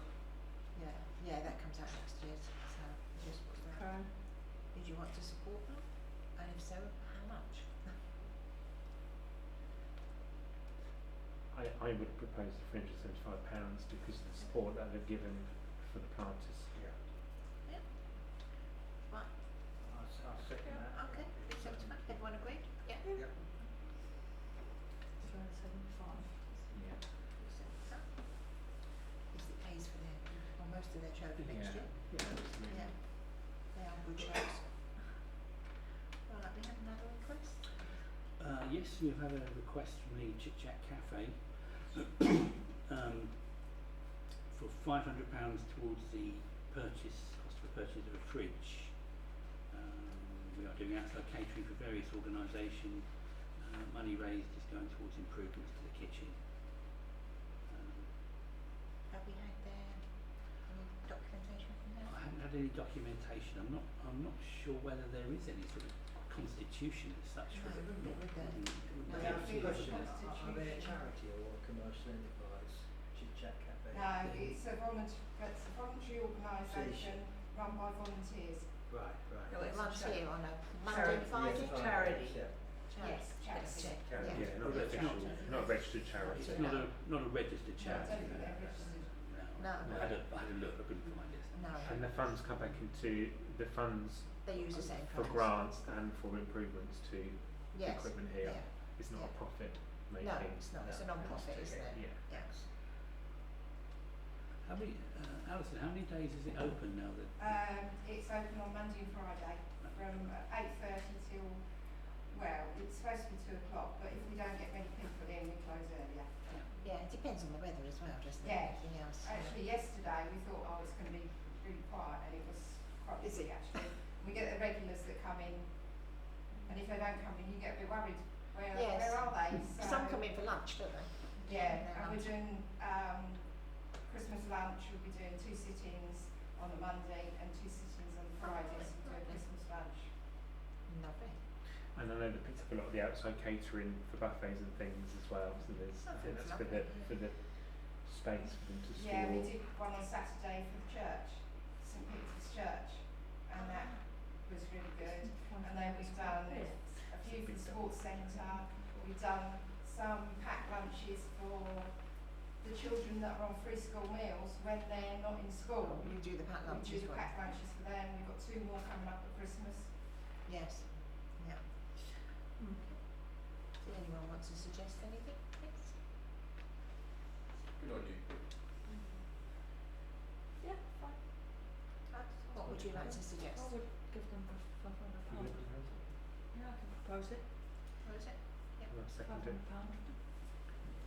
Speaker 1: Yeah, that comes out next year, so just what's that?
Speaker 5: Okay.
Speaker 1: Did you want to support them? And if so, how much?
Speaker 7: I would propose £375 because of the support that they've given for the planters.
Speaker 9: Yeah.
Speaker 1: Right.
Speaker 9: I'll second that.
Speaker 1: Okay. 375. Everyone agreed? Yeah.
Speaker 9: Yep.
Speaker 5: 375.
Speaker 7: Yeah.
Speaker 1: 375. Because it pays for their, well, most of their show for next year.
Speaker 7: Yeah, absolutely.
Speaker 1: Yeah. They are good shows. Right, we have another request.
Speaker 2: Yes, we've had a request from the Chit Chat Cafe for £500 towards the cost of purchase of a fridge. We are doing outside catering for various organisations. Money raised is going towards improvements to the kitchen.
Speaker 1: Have we had any documentation from them?
Speaker 2: I haven't had any documentation. I'm not sure whether there is any sort of constitution as such for
Speaker 1: No,
Speaker 2: it.
Speaker 1: with the-
Speaker 9: May
Speaker 1: No,
Speaker 9: I ask a
Speaker 1: it's
Speaker 9: question?
Speaker 1: constitution.
Speaker 9: Are they a charity or a commercial enterprise? Chit Chat Cafe?
Speaker 11: No, it's a voluntary organisation run by volunteers.
Speaker 9: Right, right.
Speaker 5: No, it's a
Speaker 1: Runs here on a Monday
Speaker 5: charity.
Speaker 1: and Friday.
Speaker 9: Yes,
Speaker 5: Charity.
Speaker 9: Yeah.
Speaker 11: Yes,
Speaker 1: Charity.
Speaker 11: charity.
Speaker 9: Charity.
Speaker 1: Yeah.
Speaker 7: Yeah, not
Speaker 1: Yeah.
Speaker 7: registered, not a registered charity.
Speaker 2: It's not a registered
Speaker 11: No, I
Speaker 2: charity.
Speaker 11: don't think they're registered.
Speaker 1: No.
Speaker 2: I had a look. I couldn't find it.
Speaker 1: No.
Speaker 7: And the funds come back into the funds
Speaker 1: They use the same
Speaker 7: for
Speaker 1: funds.
Speaker 7: grants and for improvements to
Speaker 1: Yes.
Speaker 7: equipment here.
Speaker 1: Yeah.
Speaker 7: It's not a
Speaker 1: Yeah.
Speaker 7: profit making.
Speaker 1: No, it's not. It's a
Speaker 9: No.
Speaker 1: non-profit, isn't it?
Speaker 7: Yeah.
Speaker 1: Yes.
Speaker 2: How many, Alison? How many days is it open now? That
Speaker 11: It's open on Monday and Friday from 8:30 till, well, it's supposed to be 2 o'clock, but if we don't get many people in, we close earlier.
Speaker 1: Yeah, it depends on the weather as well, doesn't it?
Speaker 11: Yeah.
Speaker 1: Everything else.
Speaker 11: Actually, yesterday we thought, oh, it's going to be really quiet, and it was quite busy actually. We get the regulars that come in, and if they don't come in, you get a bit worried. Where
Speaker 1: Yes.
Speaker 11: are they?
Speaker 1: Some come in for lunch, don't they?
Speaker 11: Yeah,
Speaker 1: Yeah,
Speaker 11: and we're doing Christmas lunch. We'll be doing 2 sittings on the Monday and 2 sittings on the Friday. So we'll do a Christmas lunch.
Speaker 1: Lovely.
Speaker 7: And I know they picked up a lot of the outside catering for buffets and things as well. So there's, I think that's for the space for them to store.
Speaker 11: Yeah, we did one on Saturday for the church, St Peter's Church, and that was really good. And then we've done a few for the sports centre. We've done some packed lunches for the children that are on free school meals when they're not in school.
Speaker 1: You do the packed
Speaker 11: We
Speaker 1: lunches
Speaker 11: do the
Speaker 1: one.
Speaker 11: packed lunches for them. We've got 2 more coming up at Christmas.
Speaker 1: Yes. Yeah. Does anyone want to suggest anything? Yes.
Speaker 4: Good on you.
Speaker 1: Yeah, fine. What would you like to suggest?
Speaker 5: I would give them £500. Yeah, I can propose it.
Speaker 1: What is it?
Speaker 7: Well, second it.
Speaker 5: £500.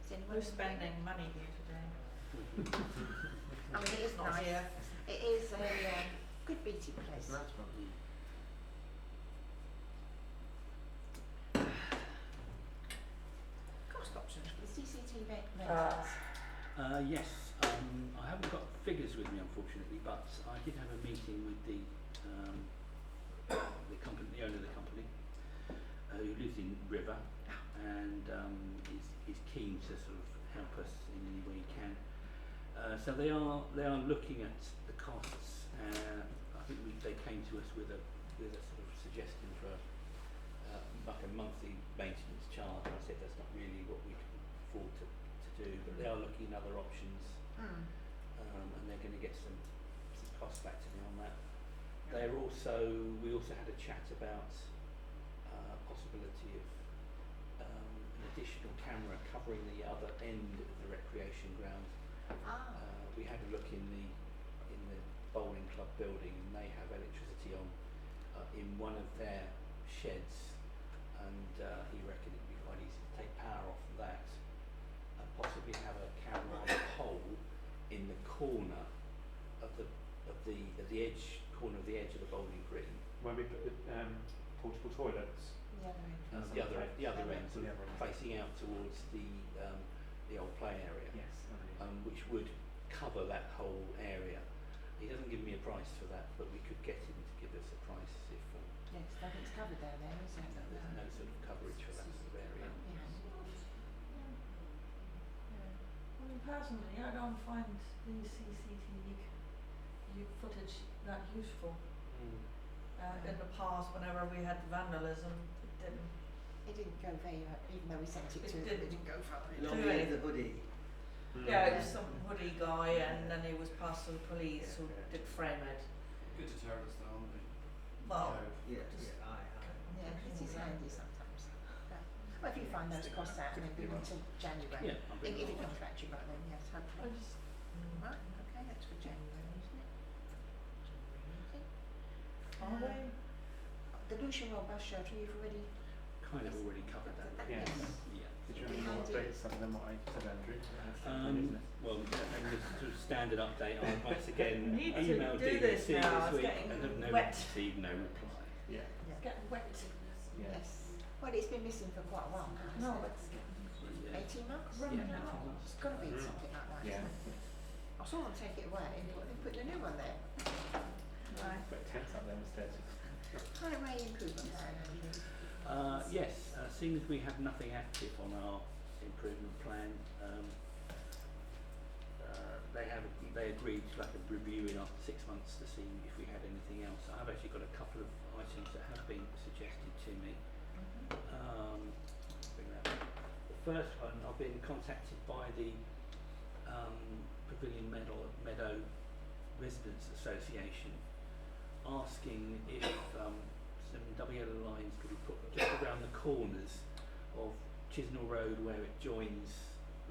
Speaker 1: Is anyone
Speaker 5: We're spending money here today.
Speaker 1: I mean, it is
Speaker 5: Not
Speaker 1: nice.
Speaker 5: here.
Speaker 1: It is a good beating place.
Speaker 7: That's fun.
Speaker 1: Cost options for the CCTV rentals.
Speaker 2: yes, I haven't got figures with me unfortunately, but I did have a meeting with the company, the owner of the company, who lives in River, and is keen to sort of help us in any way he can. So they are looking at the costs. I think they came to us with a sort of suggestion for like a monthly maintenance charge. I said that's not really what we can afford to do, but they are looking at other options, and they're going to get some costs back to me on that. We also had a chat about possibility of an additional camera covering the other end of the recreation ground. We had a look in the bowling club building, and they have electricity on in one of their sheds, and he reckoned it'd be quite easy to take power off of that and possibly have a camera on a pole in the corner of the edge corner of the edge of the bowling green.
Speaker 7: When we put the portable toilets,
Speaker 1: The other end.
Speaker 2: The other end, sort
Speaker 7: The
Speaker 2: of
Speaker 7: other end.
Speaker 2: facing out towards the old play area,
Speaker 7: yes.
Speaker 2: which would cover that whole area. He doesn't give me a price for that, but we could get him to give us a price if
Speaker 1: Yes, nothing's covered there, is it?
Speaker 2: there's no sort of coverage for that sort of area.
Speaker 1: Yeah.
Speaker 5: I mean, personally, I don't find the CCTV footage that useful. In the past, whenever we had vandalism, it didn't.
Speaker 1: It didn't go very, even though we sent it to them, it didn't go far.
Speaker 9: Long live the hoodie.
Speaker 5: Yeah, it was some hoodie guy, and then he was passed to the police who did frame it.
Speaker 4: Good deterrents though, aren't they?
Speaker 5: Well,
Speaker 9: Yeah,
Speaker 5: Just-
Speaker 9: yeah, aye.
Speaker 1: Yeah, it is handy sometimes. Yeah. Well, if you find those costs out and then bring them till January,
Speaker 2: Yeah, I'll
Speaker 1: if
Speaker 2: bring
Speaker 1: it
Speaker 2: it
Speaker 1: comes back to you by then, yes,
Speaker 5: I
Speaker 1: hopefully.
Speaker 5: just,
Speaker 1: Right, okay, that's for January, isn't it? January,
Speaker 5: are they?
Speaker 1: The Lucia Road bus shelter, you've already,
Speaker 2: Kind of already covered that.
Speaker 7: Yes.
Speaker 2: Yeah.
Speaker 7: Did you want to update something than what I said, Andrew?
Speaker 2: Well, maybe just sort of standard update. I once again
Speaker 5: Need to
Speaker 2: emailed
Speaker 5: do this
Speaker 2: DDC
Speaker 5: now,
Speaker 2: this
Speaker 5: it's
Speaker 2: week
Speaker 5: getting
Speaker 2: and have no
Speaker 5: wet.
Speaker 2: received no reply.
Speaker 7: Yeah.
Speaker 5: It's getting wet.
Speaker 7: Yeah.
Speaker 1: yes. Well, it's been missing for quite a while now,
Speaker 5: No,
Speaker 1: hasn't
Speaker 5: it's
Speaker 1: it?
Speaker 2: Yeah.
Speaker 1: 18 months?
Speaker 5: running
Speaker 2: Yeah.
Speaker 5: out.
Speaker 1: It's got to be
Speaker 7: Mm.
Speaker 1: something like that,
Speaker 7: Yeah.
Speaker 1: isn't it? I saw them take it away, but they put the new one there.
Speaker 5: Right.
Speaker 7: Put tents up there instead.
Speaker 1: Kind of way improvements.
Speaker 2: Yes, seeing as we have nothing active on our improvement plan, they agreed to like a review in after 6 months to see if we had anything else. I've actually got a couple of items that have been suggested to me. Bring that up. The first one, I've been contacted by the Pavilion Meadow Residents Association asking if some double yellow lines could be put just around the corners of Chisnall Road where it joins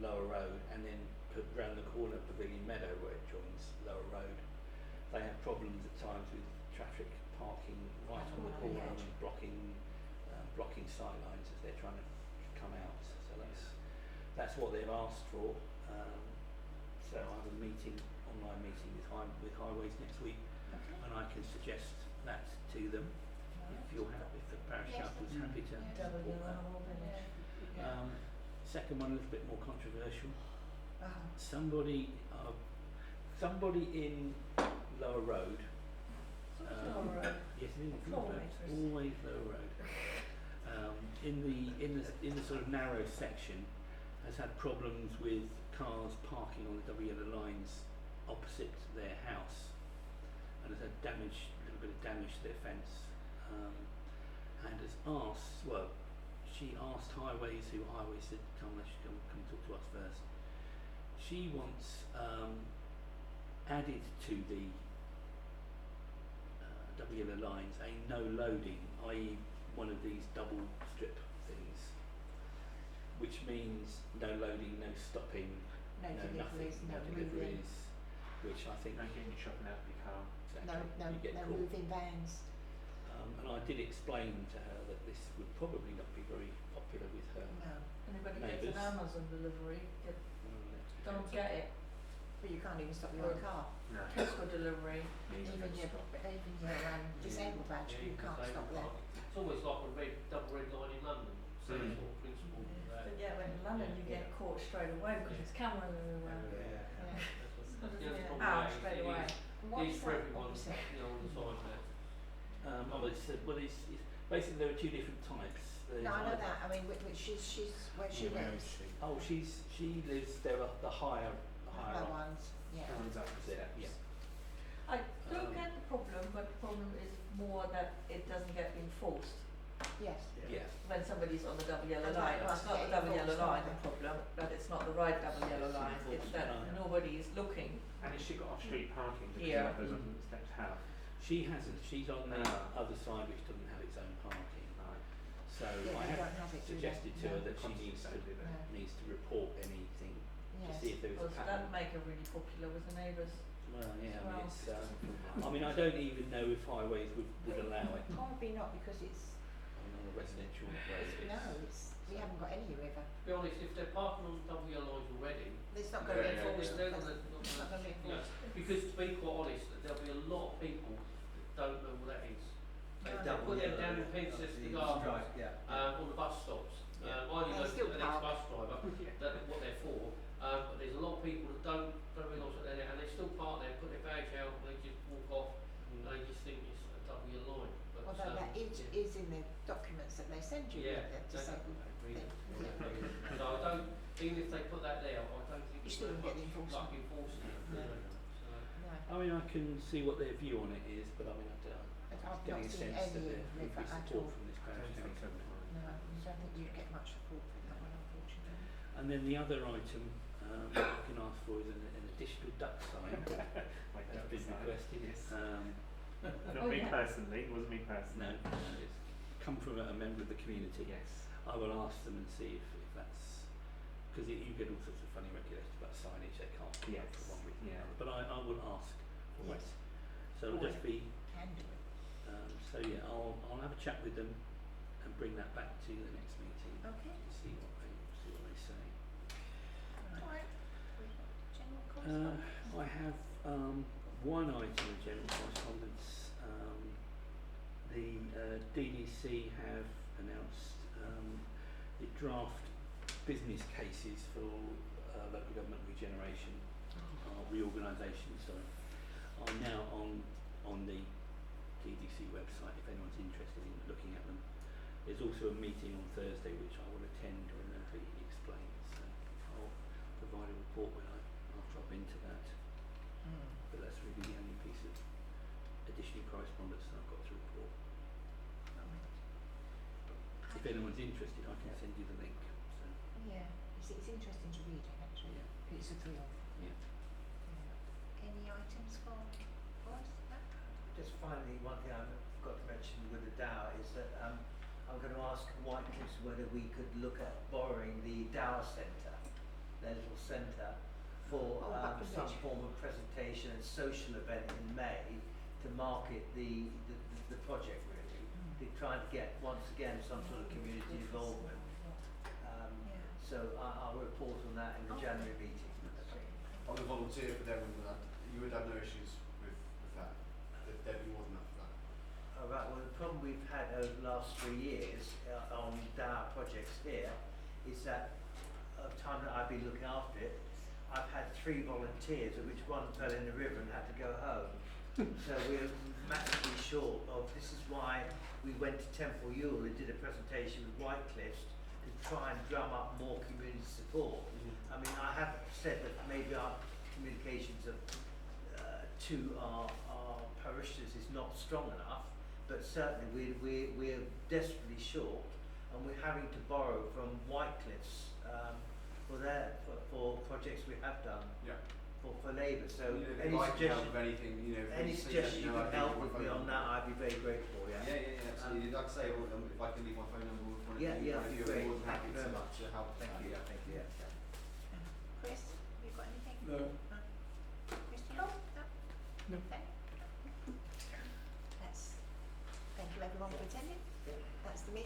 Speaker 2: Lower Road, and then put round the corner of Pavilion Meadow where it joins Lower Road. They have problems at times with traffic parking right on the corner and blocking sight lines as they're trying to come out. So that's what they've asked for. So I have a online meeting with Highways next week, and I can suggest that to them if the parish
Speaker 1: Yes.
Speaker 2: council is happy to
Speaker 5: Double
Speaker 2: support that.
Speaker 5: yellow village.
Speaker 2: Second one, a little bit more controversial.
Speaker 1: Oh,
Speaker 2: Somebody in Lower Road.
Speaker 5: Lower Road.
Speaker 2: Yes, it is.
Speaker 5: Always.
Speaker 2: Always Lower Road. In the sort of narrow section, has had problems with cars parking on the double yellow lines opposite their house, and has had a little bit of damage to their fence, and has asked. Well, she asked Highways, who Highways said, "Come, let's come talk to us first." She wants added to the double yellow lines a no loading, i.e. one of these double strip things, which means no loading, no stopping,
Speaker 1: no deliveries,
Speaker 2: nothing,
Speaker 1: no
Speaker 2: no
Speaker 1: moving,
Speaker 2: deliveries, which I think
Speaker 7: Don't get you shopping out of your car.
Speaker 2: exactly, you get
Speaker 1: no
Speaker 2: caught.
Speaker 1: moving vans.
Speaker 2: And I did explain to her that this would probably not be very popular with her.
Speaker 1: No,
Speaker 5: Anybody gets
Speaker 2: Neighbours.
Speaker 5: an Amazon delivery, don't get it.
Speaker 1: but you can't even stop your own car.
Speaker 7: No.
Speaker 5: Tesco delivery.
Speaker 1: Even your disabled badge, you can't stop there.
Speaker 3: It's almost like a double red line in London, same sort of principle.
Speaker 5: But yeah, when in London you get caught straight away because there's cameras everywhere.
Speaker 3: Yeah.
Speaker 5: That's
Speaker 3: The other
Speaker 5: yeah.
Speaker 3: problem
Speaker 5: Out
Speaker 3: is
Speaker 5: straight
Speaker 3: it
Speaker 5: away.
Speaker 1: What
Speaker 3: is
Speaker 1: is
Speaker 3: for
Speaker 1: that
Speaker 3: everyone,
Speaker 1: opposite?
Speaker 3: on the side there.
Speaker 2: It's basically there are two different types. There's
Speaker 1: No, I know
Speaker 2: either-
Speaker 1: that, I mean, she's where she lives,
Speaker 2: Oh, she lives there are the higher
Speaker 1: her
Speaker 2: up.
Speaker 1: ones, yeah.
Speaker 2: Ones opposite, yeah.
Speaker 5: I don't get the problem, but the problem is more that it doesn't get enforced
Speaker 1: Yes,
Speaker 2: Yeah.
Speaker 5: when somebody's on the double yellow
Speaker 1: And
Speaker 5: line.
Speaker 1: that
Speaker 5: It's not
Speaker 1: must
Speaker 5: the
Speaker 1: get
Speaker 5: double yellow
Speaker 1: enforced,
Speaker 5: line
Speaker 1: don't
Speaker 5: the problem, but it's not the right double yellow
Speaker 2: It's
Speaker 5: line. It's
Speaker 2: enforced,
Speaker 5: that
Speaker 2: yeah.
Speaker 5: nobody is looking.
Speaker 7: And has she got off-street parking? Because
Speaker 5: Yeah.
Speaker 7: others on the steps have.
Speaker 2: She hasn't. She's on the
Speaker 7: Ah.
Speaker 2: other side, which doesn't have its own parking.
Speaker 7: Right.
Speaker 2: So
Speaker 1: yeah,
Speaker 2: I
Speaker 1: they
Speaker 2: have
Speaker 1: don't have it, do they?
Speaker 2: suggested to her
Speaker 1: No.
Speaker 2: that she needs to
Speaker 1: No.
Speaker 2: report anything to
Speaker 1: Yes.
Speaker 2: see if there is a
Speaker 5: Because
Speaker 2: pattern.
Speaker 5: that make her really popular with the neighbours.
Speaker 2: Well, yeah. I mean,
Speaker 5: Well.
Speaker 2: it's. I mean, I don't even know if Highways would allow it
Speaker 1: Probably not because it's,
Speaker 2: on a residential road.
Speaker 1: no, we haven't got any river.
Speaker 3: To be honest, if they're parking on double yellow lines already,
Speaker 1: It's not going to be
Speaker 2: Yeah,
Speaker 1: enforced.
Speaker 3: they're
Speaker 1: It's
Speaker 3: not
Speaker 1: not going to be
Speaker 3: you know,
Speaker 1: enforced.
Speaker 3: because to be quite honest, there'll be a lot of people that don't know what that is. They
Speaker 1: No.
Speaker 3: put them down in Penchester Gardens,
Speaker 9: Right, yeah.
Speaker 3: on the bus stops.
Speaker 2: Yeah.
Speaker 3: I only
Speaker 1: They
Speaker 3: know
Speaker 1: still
Speaker 3: an
Speaker 1: park.
Speaker 3: ex-bus driver, that what they're for, but there's a lot of people that don't realise what they're there, and they still park there, put their bags out, and they just walk off, and they just think it's a double yellow line. But,
Speaker 1: Although that is in the documents that they send you,
Speaker 3: yeah,
Speaker 1: the disabled
Speaker 3: read it.
Speaker 1: thing.
Speaker 3: So I don't, even if they put that there, I don't think
Speaker 1: You
Speaker 3: it's
Speaker 1: still
Speaker 3: very
Speaker 1: won't get
Speaker 3: much
Speaker 1: the enforcement.
Speaker 3: like enforcing it.
Speaker 1: No.
Speaker 3: So,
Speaker 1: No,
Speaker 2: I mean, I can see what their view on it is, but I mean,
Speaker 1: I've not
Speaker 2: getting a
Speaker 1: seen
Speaker 2: sense that
Speaker 1: any
Speaker 2: there would
Speaker 1: river
Speaker 2: be
Speaker 1: at
Speaker 2: support
Speaker 1: all.
Speaker 2: from this parish council.
Speaker 1: No. I don't think you'd get much support from that one, unfortunately.
Speaker 2: And then the other item I can ask for is an additional duck sign.
Speaker 7: Like
Speaker 2: That's
Speaker 7: duck
Speaker 2: been
Speaker 7: sign,
Speaker 2: requested.
Speaker 7: yes.
Speaker 2: No,
Speaker 7: Not me personally, it wasn't me personally.
Speaker 2: it's come from a member of the community.
Speaker 7: Yes.
Speaker 2: I will ask them and see if that's, because you get all sorts of funny regulations about signage, they can't keep up
Speaker 7: Yes.
Speaker 2: for one reason or
Speaker 7: Yeah.
Speaker 2: another. But I will ask for
Speaker 1: Yes.
Speaker 2: it. So it'll just be,
Speaker 1: Can do it.
Speaker 2: so yeah, I'll have a chat with them and bring that back to the next meeting
Speaker 1: Okay.
Speaker 2: and see what they say.
Speaker 1: Alright. General
Speaker 2: I
Speaker 1: correspondence?
Speaker 2: have one item of general correspondence. The DDC have announced the draft business cases for local government regeneration, reorganisation, sorry, are now on the DDC website if anyone's interested in looking at them. There's also a meeting on Thursday which I will attend when they'll be explained, so I'll provide a report after I've been to that. But that's really the only piece of additional correspondence that I've got to report. If anyone's interested, I can send you the link. So,
Speaker 1: Yeah, it's interesting to read it actually.
Speaker 2: yeah,
Speaker 1: It's a thrill.
Speaker 2: yeah.
Speaker 1: Yeah. Any items for us? No?
Speaker 9: Just finally, one thing I forgot to mention with the Dower is that I'm going to ask Whitecliffs whether we could look at borrowing the Dower Centre, their little centre, for
Speaker 1: Buckingham
Speaker 9: some
Speaker 1: Bridge.
Speaker 9: form of presentation and social event in May to market the project really. They're trying to get, once again, some sort of community involvement.
Speaker 1: Yeah.
Speaker 9: So I'll report on that in the
Speaker 1: Okay.
Speaker 9: January meeting.
Speaker 4: I would volunteer for them and that. You would have no issues with that. There'd be more than enough for that.
Speaker 9: Right, well, the problem we've had over the last 3 years on Dower projects here is that of time that I've been looking after it, I've had 3 volunteers, of which one fell in the river and had to go home. So we're massively short of, this is why we went to Temple Ewell and did a presentation with Whitecliffs to try and drum up more community support. I mean, I have said that maybe our communications to our parishioners is not strong enough, but certainly we're desperately short, and we're having to borrow from Whitecliffs for projects we have done
Speaker 4: Yeah.
Speaker 9: for Labour. So
Speaker 4: You know,
Speaker 9: any
Speaker 4: if I can help
Speaker 9: suggestion,
Speaker 4: with anything, you know,
Speaker 9: any
Speaker 4: please
Speaker 9: suggestion you
Speaker 4: let me know.
Speaker 9: can
Speaker 4: I
Speaker 9: help
Speaker 4: can
Speaker 9: with
Speaker 4: leave
Speaker 9: me
Speaker 4: my
Speaker 9: on
Speaker 4: phone
Speaker 9: that,
Speaker 4: number.
Speaker 9: I'd be very grateful.
Speaker 4: Yeah, absolutely. Like I say, if I can leave my phone number with one of
Speaker 9: Yeah,
Speaker 4: you,
Speaker 9: yeah,
Speaker 4: one of you,
Speaker 9: great.
Speaker 4: I'm more than
Speaker 9: Thank
Speaker 4: happy
Speaker 9: you very
Speaker 4: to,
Speaker 9: much.
Speaker 4: to help.
Speaker 9: Thank you.
Speaker 4: Yeah.
Speaker 9: Thank you. Yeah.
Speaker 1: Chris, have you got anything?
Speaker 6: No.
Speaker 1: Christian? No.
Speaker 6: No.
Speaker 1: Thank you everyone for attending. That's the meeting.